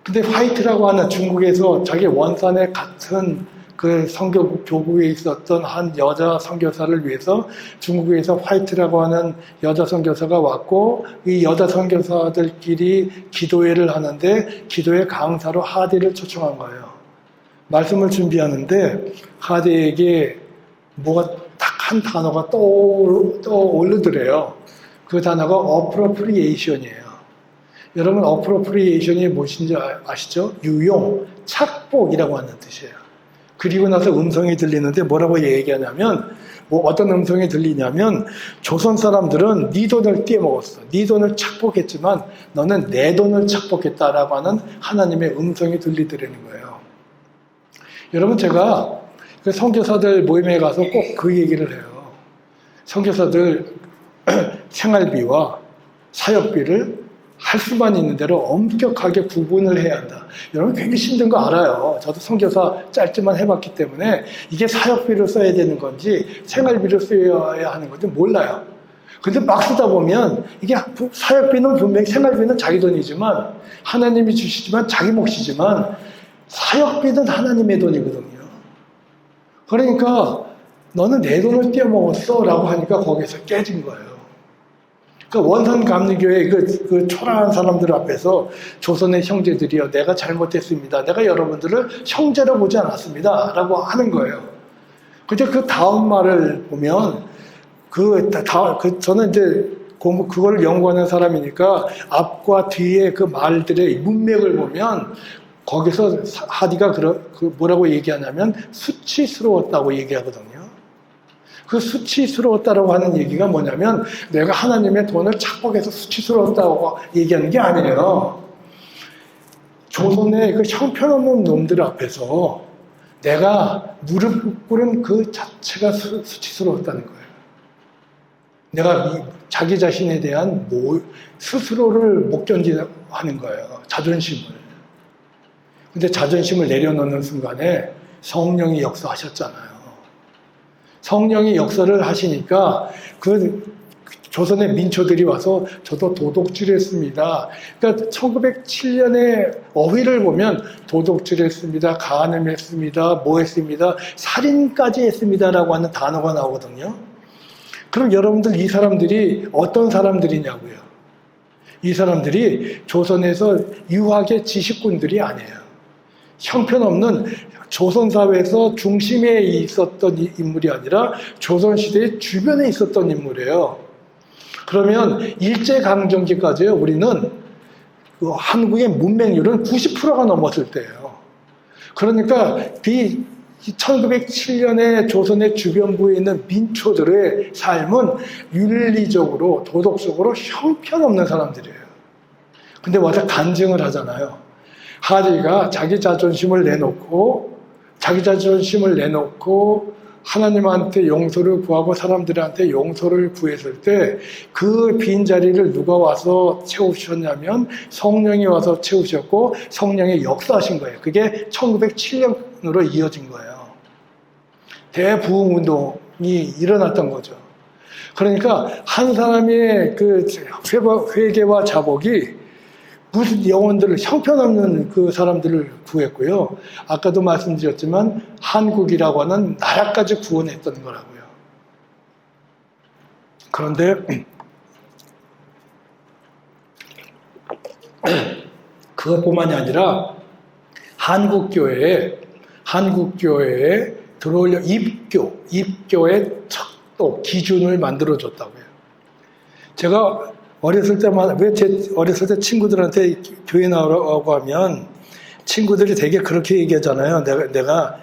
근데 화이트라고 하는 중국에서 자기 원산에 같은 그 교구에 있었던 한 여자 선교사를 위해서 중국에서 화이트라고 하는 여자 선교사가 왔고 이 여자 선교사들끼리 기도회를 하는데 기도회 강사로 하디를 초청한 거예요. 말씀을 준비하는데 하디에게 뭐가 딱 한 단어가 떠오르더래요. 그 단어가 appropriation이에요. 여러분 appropriation이 무엇인지 아시죠? 유용, 착복이라고 하는 뜻이에요. 그리고 나서 음성이 들리는데 뭐라고 얘기하냐면 어떤 음성이 들리냐면 조선 사람들은 네 돈을 떼먹었어. 네 돈을 착복했지만 너는 내 돈을 착복했다라고 하는 하나님의 음성이 들리더라는 거예요. 여러분 제가 그 선교사들 모임에 가서 꼭 그 얘기를 해요. 선교사들 생활비와 사역비를 할 수만 있는 대로 엄격하게 구분을 해야 한다. 여러분 굉장히 힘든 거 알아요. 저도 선교사 짧지만 해봤기 때문에 이게 사역비를 써야 되는 건지 생활비를 써야 하는 건지 몰라요. 근데 막 쓰다 보면 이게 사역비는 분명히 생활비는 자기 돈이지만 하나님이 주시지만 자기 몫이지만 사역비는 하나님의 돈이거든요. 그러니까 너는 내 돈을 떼어먹었어 라고 하니까 거기서 깨진 거예요. 그러니까 원산감리교회 그 초라한 사람들 앞에서 조선의 형제들이여 내가 잘못했습니다. 내가 여러분들을 형제로 보지 않았습니다. 라고 하는 거예요. 근데 그 다음 말을 보면 저는 이제 그걸 연구하는 사람이니까 앞과 뒤에 그 말들의 문맥을 보면 거기서 하디가 뭐라고 얘기하냐면 수치스러웠다고 얘기하거든요. 그 수치스러웠다라고 하는 얘기가 뭐냐면 내가 하나님의 돈을 착복해서 수치스러웠다고 얘기하는 게 아니에요. 조선의 그 형편없는 놈들 앞에서 내가 무릎 꿇은 그 자체가 수치스러웠다는 거예요. 내가 자기 자신에 대한 스스로를 못 견디하는 거예요. 자존심을. 근데 자존심을 내려놓는 순간에 성령이 역사하셨잖아요. 성령이 역사를 하시니까 그 조선의 민초들이 와서 저도 도둑질했습니다. 그러니까 1907년에 어휘를 보면 도둑질했습니다, 간음했습니다, 뭐 했습니다, 살인까지 했습니다라고 하는 단어가 나오거든요. 그럼 여러분들 이 사람들이 어떤 사람들이냐고요? 이 사람들이 조선에서 유학의 지식군들이 아니에요. 형편없는 조선사회에서 중심에 있었던 인물이 아니라 조선시대의 주변에 있었던 인물이에요. 그러면 일제강점기까지요, 우리는 한국의 문맹률은 90%가 넘었을 때예요. 그러니까 1907년에 조선의 주변부에 있는 민초들의 삶은 윤리적으로, 도덕적으로 형편없는 사람들이에요. 근데 와서 간증을 하잖아요. 하디가 자기 자존심을 내놓고 하나님한테 용서를 구하고 사람들한테 용서를 구했을 때 그 빈자리를 누가 와서 채우셨냐면 성령이 와서 채우셨고 성령이 역사하신 거예요. 그게 1907년으로 이어진 거예요. 대부흥운동이 일어났던 거죠. 그러니까 한 사람의 그 회개와 자복이 무슨 영혼들을, 형편없는 그 사람들을 구했고요. 아까도 말씀드렸지만 한국이라고 하는 나라까지 구원했던 거라고요. 그런데 그것뿐만이 아니라 한국교회에 들어올려 입교의 척도, 기준을 만들어줬다고요. 제가 어렸을 때만, 어렸을 때 친구들한테 교회 나오라고 하면 친구들이 되게 그렇게 얘기하잖아요. 내가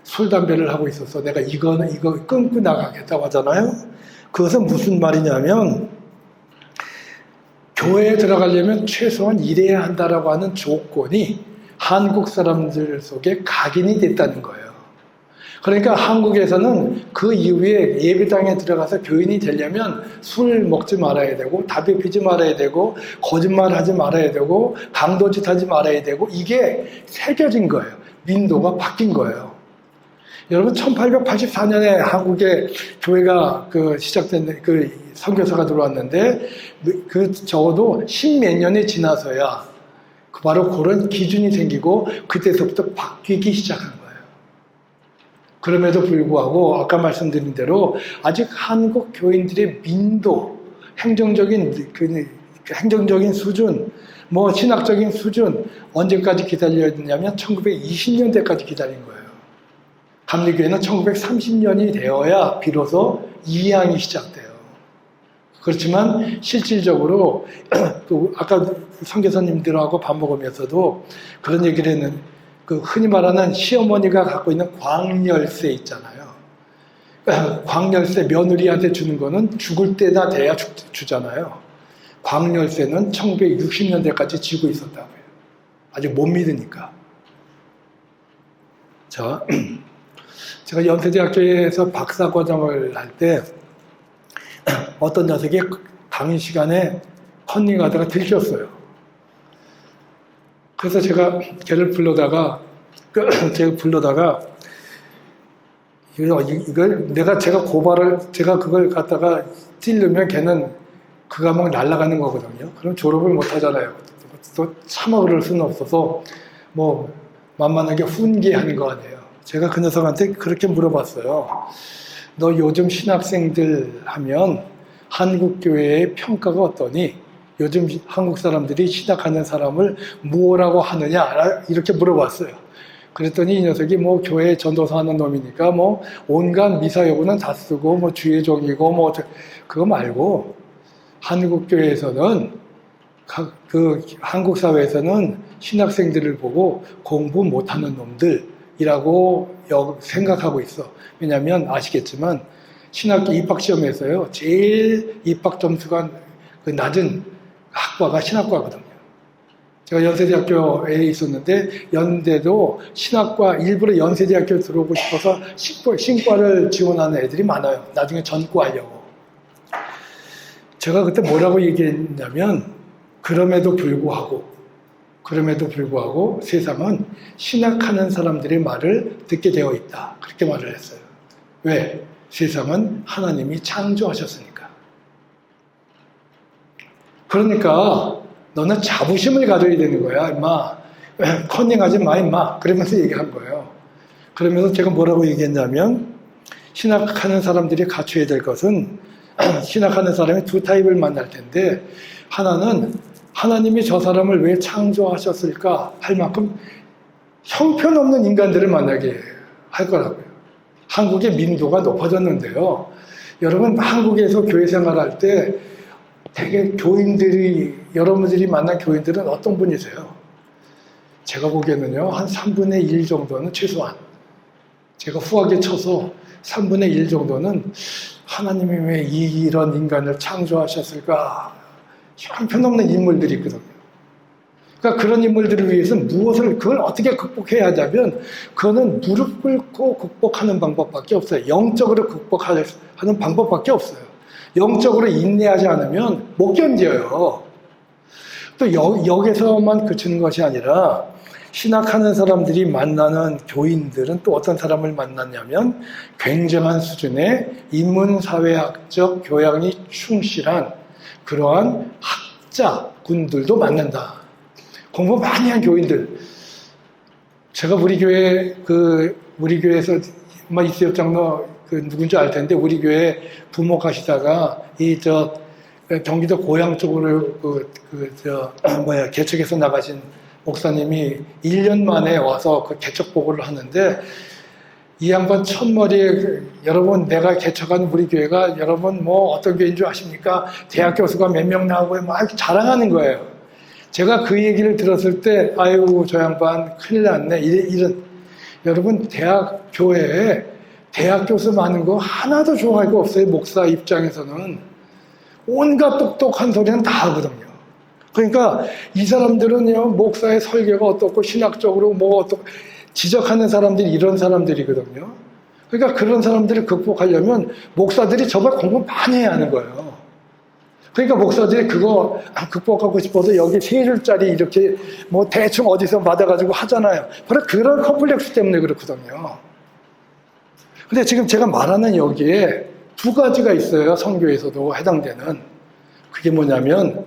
술, 담배를 하고 있어서 내가 이거 끊고 나가겠다고 하잖아요. 그것은 무슨 말이냐면 교회에 들어가려면 최소한 이래야 한다라고 하는 조건이 한국 사람들 속에 각인이 됐다는 거예요. 그러니까 한국에서는 그 이후에 예배당에 들어가서 교인이 되려면 술 먹지 말아야 되고, 담배 피지 말아야 되고, 거짓말 하지 말아야 되고, 강도짓 하지 말아야 되고, 이게 새겨진 거예요. 민도가 바뀐 거예요. 여러분, 1884년에 한국에 교회가 시작된, 선교사가 들어왔는데, 적어도 10몇 년이 지나서야 바로 그런 기준이 생기고, 그때서부터 바뀌기 시작한 거예요. 그럼에도 불구하고 아까 말씀드린 대로 아직 한국 교인들의 민도, 행정적인 수준, 신학적인 수준 언제까지 기다려야 되냐면 1920년대까지 기다린 거예요. 감리교회는 1930년이 되어야 비로소 이양이 시작돼요. 그렇지만 실질적으로 아까 선교사님들하고 밥 먹으면서도 그런 얘기를 했는 흔히 말하는 시어머니가 갖고 있는 광열쇠 있잖아요. 광열쇠 며느리한테 주는 거는 죽을 때나 돼야 주잖아요. 광열쇠는 1960년대까지 쥐고 있었다고요. 아직 못 믿으니까. 자, 제가 연세대학교에서 박사과정을 할 때 어떤 녀석이 강의 시간에 컨닝하다가 들켰어요. 그래서 제가 걔를 불러다가 제가 그걸 갖다가 찌르면 걔는 그 과목 날아가는 거거든요. 그럼 졸업을 못 하잖아요. 또 참아 그럴 수는 없어서 만만하게 훈계하는 거 아니에요. 제가 그 녀석한테 그렇게 물어봤어요. 너 요즘 신학생들 하면 한국교회의 평가가 어떠니? 요즘 한국 사람들이 신학하는 사람을 뭐라고 하느냐 이렇게 물어봤어요. 그랬더니 이 녀석이 교회 전도사 하는 놈이니까 온갖 미사 여부는 다 쓰고 주의종이고 그거 말고 한국 교회에서는 한국 사회에서는 신학생들을 보고 공부 못하는 놈들이라고 생각하고 있어. 왜냐하면 아시겠지만 신학교 입학시험에서요 제일 입학 점수가 낮은 학과가 신학과거든요. 제가 연세대학교에 있었는데 연대도 신학과 일부러 연세대학교 들어오고 싶어서 신과를 지원하는 애들이 많아요. 나중에 전과하려고. 제가 그때 뭐라고 얘기했냐면 그럼에도 불구하고 세상은 신학하는 사람들의 말을 듣게 되어 있다. 그렇게 말을 했어요. 왜? 세상은 하나님이 창조하셨으니까. 그러니까 너는 자부심을 가져야 되는 거야, 임마. 컨닝하지 마, 임마. 그러면서 얘기한 거예요. 그러면서 제가 뭐라고 얘기했냐면 신학하는 사람들이 갖춰야 될 것은 신학하는 사람이 두 타입을 만날 텐데 하나는 하나님이 저 사람을 왜 창조하셨을까 할 만큼 형편없는 인간들을 만나게 할 거라고요. 한국의 민도가 높아졌는데요. 여러분 한국에서 교회 생활할 때 되게 여러분들이 만난 교인들은 어떤 분이세요? 제가 보기에는요, 한 3분의 1 정도는 최소한, 제가 후하게 쳐서 3분의 1 정도는 하나님이 왜 이런 인간을 창조하셨을까? 형편없는 인물들이 있거든요. 그러니까 그런 인물들을 위해서 그걸 어떻게 극복해야 하자면, 그거는 무릎 꿇고 극복하는 방법밖에 없어요. 영적으로 극복하는 방법밖에 없어요. 영적으로 인내하지 않으면 못 견뎌요. 또 여기서만 그치는 것이 아니라 신학하는 사람들이 만나는 교인들은 또 어떤 사람을 만났냐면 굉장한 수준의 인문사회학적 교양이 충실한 그러한 학자군들도 만난다. 공부 많이 한 교인들. 제가 우리 교회에서 이수엽 장로 누군지 알 텐데 우리 교회 부모 가시다가 경기도 고양 쪽으로 개척해서 나가신 목사님이 1년 만에 와서 개척 보고를 하는데 이 양반 첫머리에 여러분 내가 개척한 우리 교회가 여러분 어떤 교회인 줄 아십니까? 대학 교수가 몇 명 나오고 막 자랑하는 거예요. 제가 그 얘기를 들었을 때 아이고 저 양반 큰일 났네 이런 여러분 대학 교회에 대학 교수 많은 거 하나도 좋아할 거 없어요. 목사 입장에서는 온갖 똑똑한 소리는 다 하거든요. 그러니까 이 사람들은요, 목사의 설교가 어떻고 신학적으로 뭐 어떻고 지적하는 사람들이 이런 사람들이거든요. 그러니까 그런 사람들을 극복하려면 목사들이 정말 공부 많이 해야 하는 거예요. 그러니까 목사들이 그거 극복하고 싶어서 여기 3줄짜리 이렇게 뭐 대충 어디서 받아가지고 하잖아요. 바로 그런 컴플렉스 때문에 그렇거든요. 근데 지금 제가 말하는 여기에 2가지가 있어요. 선교에서도 해당되는. 그게 뭐냐면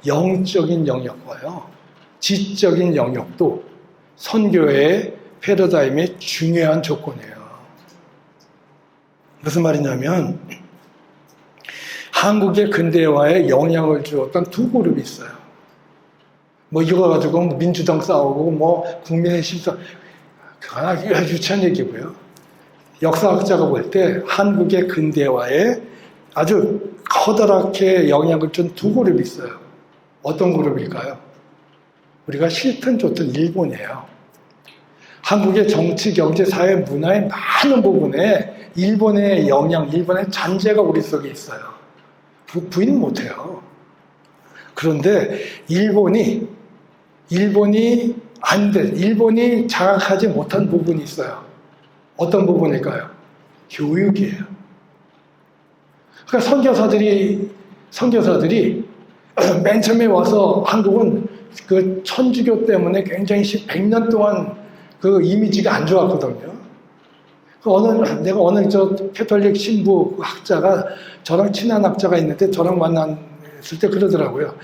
영적인 영역과요. 지적인 영역도 선교의 패러다임의 중요한 조건이에요. 무슨 말이냐면 한국의 근대화에 영향을 주었던 2 그룹이 있어요. 뭐 이거 가지고 민주당 싸우고 뭐 국민의힘 싸우고 아주 유치한 얘기고요. 역사학자가 볼 때 한국의 근대화에 아주 커다랗게 영향을 준 2 그룹이 있어요. 어떤 그룹일까요? 우리가 싫든 좋든 일본이에요. 한국의 정치, 경제, 사회, 문화의 많은 부분에 일본의 영향, 일본의 잔재가 우리 속에 있어요. 부인 못해요. 그런데 일본이 일본이 장악하지 못한 부분이 있어요. 어떤 부분일까요? 교육이에요. 그러니까 선교사들이 맨 처음에 와서 한국은 그 천주교 때문에 굉장히 100년 동안 그 이미지가 안 좋았거든요. 내가 어느 캐톨릭 신부 학자가 저랑 친한 학자가 있는데 저랑 만났을 때 그러더라고요.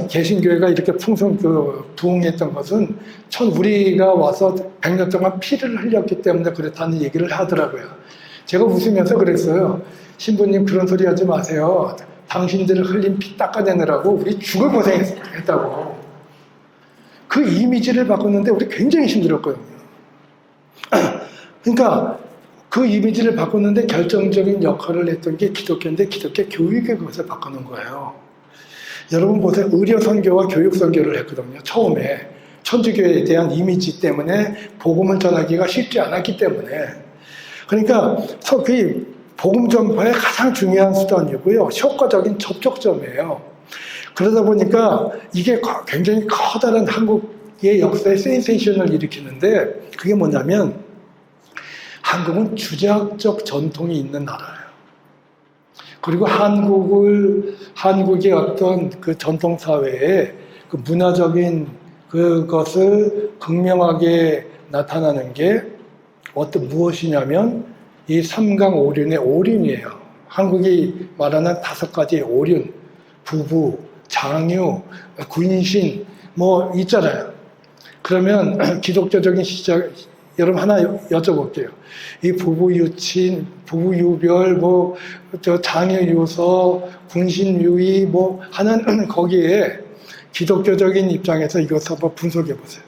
개신교회가 이렇게 부흥했던 것은 우리가 와서 100년 동안 피를 흘렸기 때문에 그렇다는 얘기를 하더라고요. 제가 웃으면서 그랬어요. 신부님 그런 소리 하지 마세요. 당신들 흘린 피 닦아내느라고 우리 죽을 고생했다고. 그 이미지를 바꿨는데 우리 굉장히 힘들었거든요. 그러니까 그 이미지를 바꿨는데 결정적인 역할을 했던 게 기독교인데 기독교 교육의 것을 바꾸는 거예요. 여러분 보세요. 의료 선교와 교육 선교를 했거든요. 처음에 천주교에 대한 이미지 때문에 복음을 전하기가 쉽지 않았기 때문에. 그러니까 그 복음 전파의 가장 중요한 수단이고요. 효과적인 접촉점이에요. 그러다 보니까 이게 굉장히 커다란 한국의 역사에 센세이션을 일으키는데 그게 뭐냐면 한국은 주제학적 전통이 있는 나라예요. 그리고 한국의 어떤 그 전통 사회에 그 문화적인 그것을 극명하게 나타나는 게 무엇이냐면 이 삼강오륜의 오륜이에요. 한국이 말하는 5가지의 오륜, 부부, 장유, 군신 뭐 있잖아요. 그러면 기독교적인 시작 여러분 하나 여쭤볼게요. 이 부부유친, 부부유별, 장유유서, 군신유의 하는 거기에 기독교적인 입장에서 이것을 한번 분석해 보세요.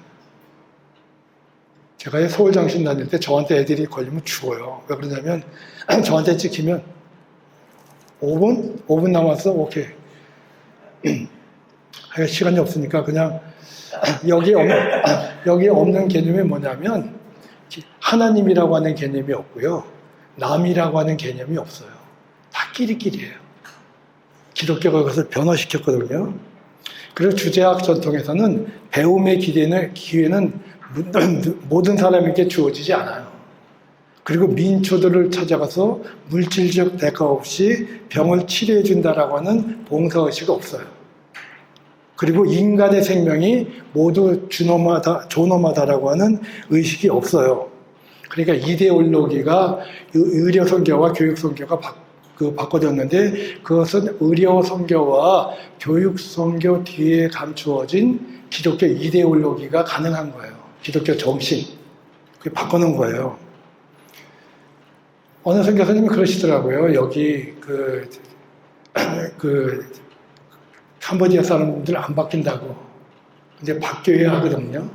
제가 서울장신 다닐 때 저한테 애들이 걸리면 죽어요. 왜 그러냐면 저한테 찍히면 5분 남았어? 오케이. 시간이 없으니까 그냥 여기에 없는 개념이 뭐냐면 하나님이라고 하는 개념이 없고요. 남이라고 하는 개념이 없어요. 다 끼리끼리예요. 기독교가 그것을 변화시켰거든요. 그리고 주제학 전통에서는 배움의 기회는 모든 사람에게 주어지지 않아요. 그리고 민초들을 찾아가서 물질적 대가 없이 병을 치료해 준다라고 하는 봉사의식이 없어요. 그리고 인간의 생명이 모두 존엄하다라고 하는 의식이 없어요. 그러니까 이데올로기가 의료 선교와 교육 선교가 바꿔졌는데 그것은 의료 선교와 교육 선교 뒤에 감추어진 기독교 이데올로기가 가능한 거예요. 기독교 정신. 그게 바꾸는 거예요. 어느 선교사님이 그러시더라고요. 여기 캄보디아 사람들 안 바뀐다고. 근데 바뀌어야 하거든요.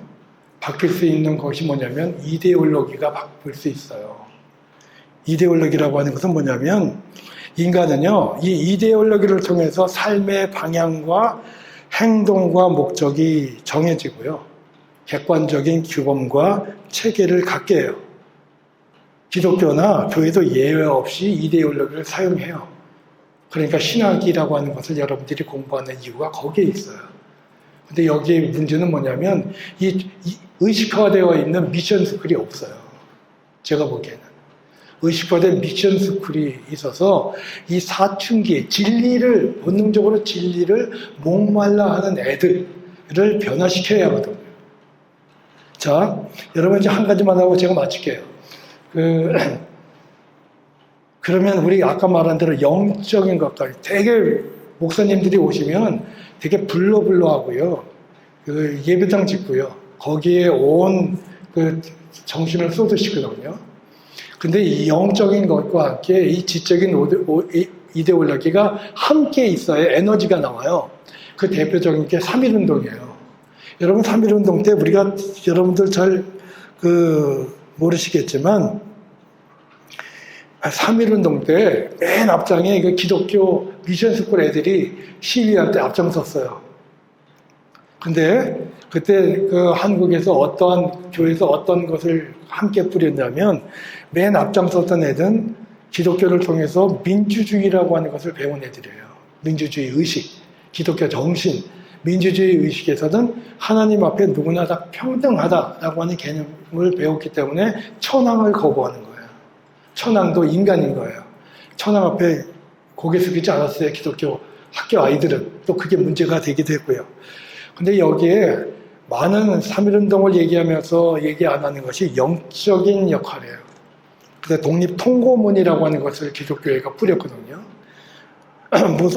바뀔 수 있는 것이 뭐냐면 이데올로기가 바뀔 수 있어요. 이데올로기라고 하는 것은 뭐냐면 인간은요, 이 이데올로기를 통해서 삶의 방향과 행동과 목적이 정해지고요. 객관적인 규범과 체계를 갖게 해요. 기독교나 교회도 예외 없이 이데올로기를 사용해요. 그러니까 신학이라고 하는 것을 여러분들이 공부하는 이유가 거기에 있어요. 근데 여기에 문제는 뭐냐면 이 의식화되어 있는 미션 스쿨이 없어요. 제가 보기에는. 의식화된 미션 스쿨이 있어서 이 사춘기, 본능적으로 진리를 목말라 하는 애들을 변화시켜야 하거든요. 자, 여러분 이제 한 가지만 하고 제가 마칠게요. 그러면 우리 아까 말한 대로 영적인 것까지 되게 목사님들이 오시면 되게 불러불러 하고요. 예배당 짓고요. 거기에 온 정신을 쏟으시거든요. 근데 이 영적인 것과 함께 이 지적인 이데올로기가 함께 있어야 에너지가 나와요. 그 대표적인 게 3.1운동이에요. 여러분 3.1운동 때 우리가 여러분들 잘 모르시겠지만 3.1운동 때 맨 앞장에 기독교 미션스쿨 애들이 시위할 때 앞장섰어요. 근데 그때 한국에서 어떠한 교회에서 어떤 것을 함께 뿌렸냐면 맨 앞장섰던 애들은 기독교를 통해서 민주주의라고 하는 것을 배운 애들이에요. 민주주의 의식, 기독교 정신, 민주주의 의식에서는 하나님 앞에 누구나 다 평등하다라고 하는 개념을 배웠기 때문에 천황을 거부하는 거예요. 천황도 인간인 거예요. 천황 앞에 고개 숙이지 않았어요. 기독교 학교 아이들은. 또 그게 문제가 되기도 했고요. 근데 여기에 많은 3.1운동을 얘기하면서 얘기 안 하는 것이 영적인 역할이에요. 그래서 독립통고문이라고 하는 것을 기독교회가 뿌렸거든요.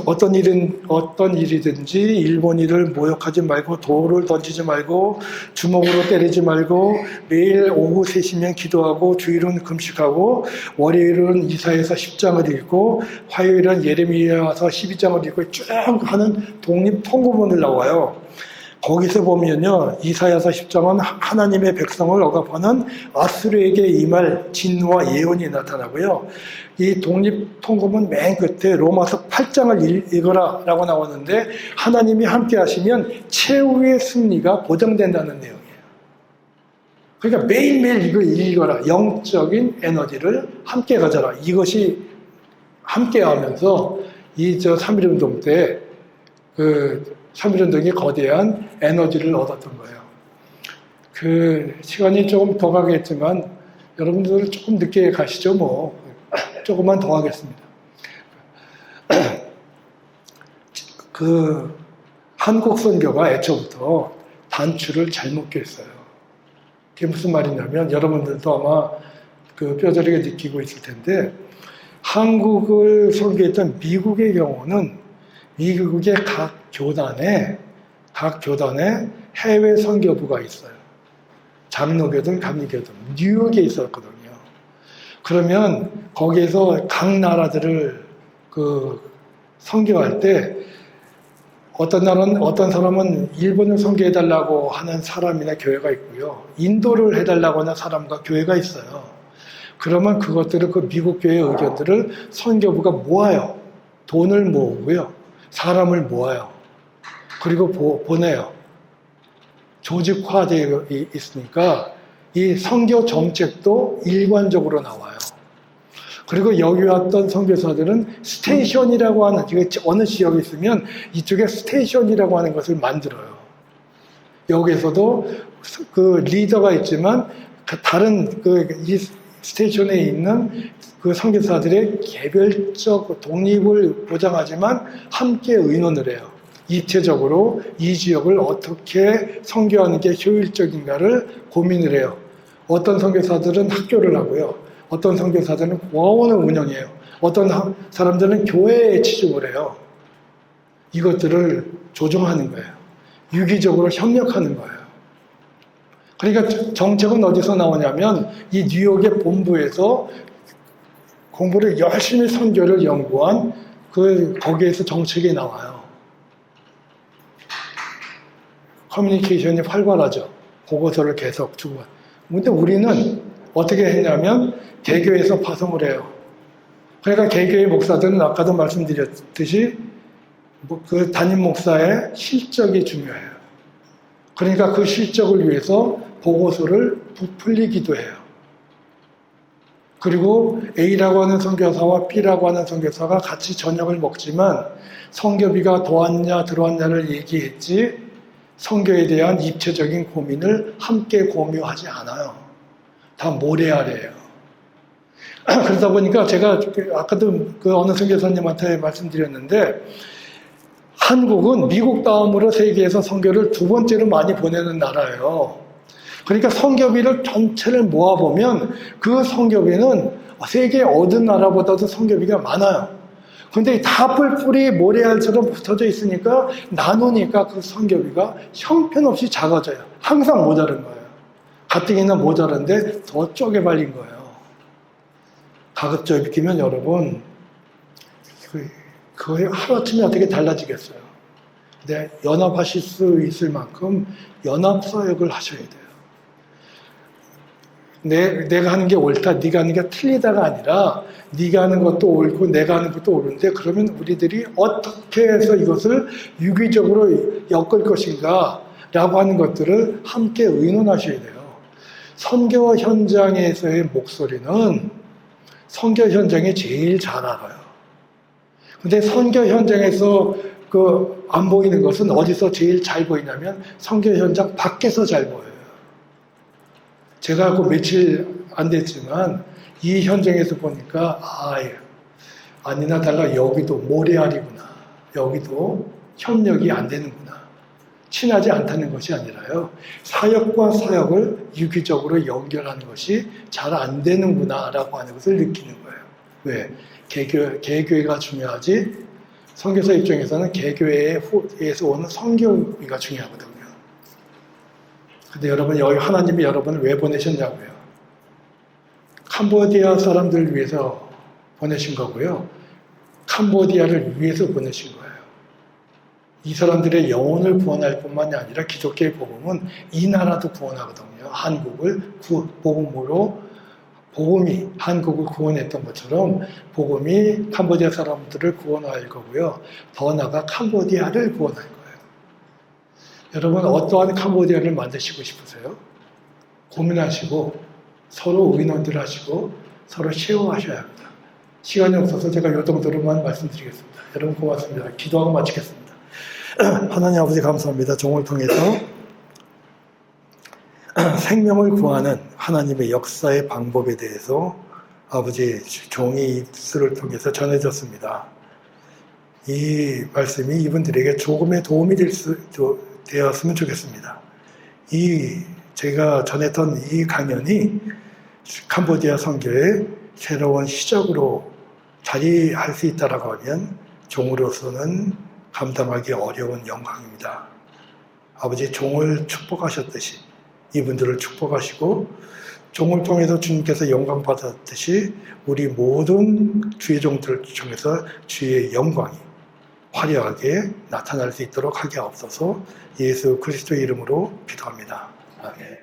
어떤 일이든지 일본인을 모욕하지 말고 돌을 던지지 말고 주먹으로 때리지 말고 매일 오후 3시면 기도하고 주일은 금식하고 월요일은 이사야서 10장을 읽고 화요일은 예레미야서 12장을 읽고 쭉 하는 독립통고문을 나와요. 거기서 보면요, 이사야서 10장은 하나님의 백성을 억압하는 아수르에게 임할 진노와 예언이 나타나고요. 이 독립통고문 맨 끝에 로마서 8장을 읽어라 라고 나오는데 하나님이 함께 하시면 최후의 승리가 보장된다는 내용이에요. 그러니까 매일매일 이걸 읽어라. 영적인 에너지를 함께 가져라. 이것이 함께 하면서 3.1운동 때 3.1운동이 거대한 에너지를 얻었던 거예요. 시간이 조금 더 가겠지만 여러분들 조금 늦게 가시죠. 뭐 조금만 더 하겠습니다. 한국 선교가 애초부터 단추를 잘못 꼈어요. 그게 무슨 말이냐면 여러분들도 아마 뼈저리게 느끼고 있을 텐데 한국을 선교했던 미국의 경우는 미국의 각 교단에 해외 선교부가 있어요. 장로교든 감리교든 뉴욕에 있었거든요. 그러면 거기에서 각 나라들을 선교할 때 어떤 사람은 일본을 선교해달라고 하는 사람이나 교회가 있고요. 인도를 해달라고 하는 사람과 교회가 있어요. 그러면 그것들을 미국 교회의 의견들을 선교부가 모아요. 돈을 모으고요. 사람을 모아요. 그리고 보내요. 조직화되어 있으니까 이 선교 정책도 일관적으로 나와요. 그리고 여기 왔던 선교사들은 스테이션이라고 하는, 어느 지역에 있으면 이쪽에 스테이션이라고 하는 것을 만들어요. 여기에서도 리더가 있지만 다른 이 스테이션에 있는 선교사들의 개별적 독립을 보장하지만 함께 의논을 해요. 입체적으로 이 지역을 어떻게 선교하는 게 효율적인가를 고민을 해요. 어떤 선교사들은 학교를 하고요. 어떤 선교사들은 공원을 운영해요. 어떤 사람들은 교회에 취직을 해요. 이것들을 조정하는 거예요. 유기적으로 협력하는 거예요. 그러니까 정책은 어디서 나오냐면 이 뉴욕의 본부에서 공부를 열심히 선교를 연구한 거기에서 정책이 나와요. 커뮤니케이션이 활발하죠. 보고서를 계속 주고. 근데 우리는 어떻게 했냐면 개교에서 파송을 해요. 그러니까 개교의 목사들은 아까도 말씀드렸듯이 담임 목사의 실적이 중요해요. 그러니까 그 실적을 위해서 보고서를 부풀리기도 해요. 그리고 A라고 하는 선교사와 B라고 하는 선교사가 같이 저녁을 먹지만 선교비가 더왔냐 들어왔냐를 얘기했지 선교에 대한 입체적인 고민을 함께 공유하지 않아요. 다 모래아래예요. 그러다 보니까 제가 아까도 그 어느 선교사님한테 말씀드렸는데 한국은 미국 다음으로 세계에서 선교를 두 번째로 많이 보내는 나라예요. 그러니까 선교비를 전체를 모아보면 그 선교비는 세계 어느 나라보다도 선교비가 많아요. 근데 다 뿔뿔이 모래알처럼 붙어져 있으니까 나누니까 그 선교비가 형편없이 작아져요. 항상 모자른 거예요. 가뜩이나 모자란데 더 쪼개 발린 거예요. 가급적 이기면 여러분 그게 하루아침에 어떻게 달라지겠어요. 근데 연합하실 수 있을 만큼 연합사역을 하셔야 돼요. 내가 하는 게 옳다, 네가 하는 게 틀리다가 아니라 네가 하는 것도 옳고 내가 하는 것도 옳은데 그러면 우리들이 어떻게 해서 이것을 유기적으로 엮을 것인가 라고 하는 것들을 함께 의논하셔야 돼요. 선교 현장에서의 목소리는 선교 현장이 제일 잘 알아요. 근데 선교 현장에서 안 보이는 것은 어디서 제일 잘 보이냐면 선교 현장 밖에서 잘 보여요. 제가 그 며칠 안 됐지만 이 현장에서 보니까 아니나 달라 여기도 모래알이구나. 여기도 협력이 안 되는구나. 친하지 않다는 것이 아니라요. 사역과 사역을 유기적으로 연결하는 것이 잘 안 되는구나 라고 하는 것을 느끼는 거예요. 왜? 개교회가 중요하지 선교사 입장에서는 개교회에서 오는 선교비가 중요하거든요. 근데 여러분 여기 하나님이 여러분을 왜 보내셨냐고요. 캄보디아 사람들을 위해서 보내신 거고요. 캄보디아를 위해서 보내신 거예요. 이 사람들의 영혼을 구원할 뿐만이 아니라 기독교의 복음은 이 나라도 구원하거든요. 한국을 복음이 한국을 구원했던 것처럼 복음이 캄보디아 사람들을 구원할 거고요. 더 나아가 캄보디아를 구원할 거예요. 여러분 어떠한 캄보디아를 만드시고 싶으세요? 고민하시고 서로 의논들 하시고 서로 쉐어하셔야 합니다. 시간이 없어서 제가 이 정도로만 말씀드리겠습니다. 여러분 고맙습니다. 기도하고 마치겠습니다. 하나님 아버지 감사합니다. 종을 통해서 생명을 구하는 하나님의 역사의 방법에 대해서 아버지 종의 입술을 통해서 전해졌습니다. 이 말씀이 이분들에게 조금의 도움이 되었으면 좋겠습니다. 제가 전했던 이 강연이 캄보디아 선교의 새로운 시작으로 자리할 수 있다라고 하면 종으로서는 감당하기 어려운 영광입니다. 아버지 종을 축복하셨듯이 이분들을 축복하시고 종을 통해서 주님께서 영광 받았듯이 우리 모든 주의 종들을 통해서 주의 영광이 화려하게 나타날 수 있도록 하게 하옵소서. 예수 그리스도의 이름으로 기도합니다. 아멘.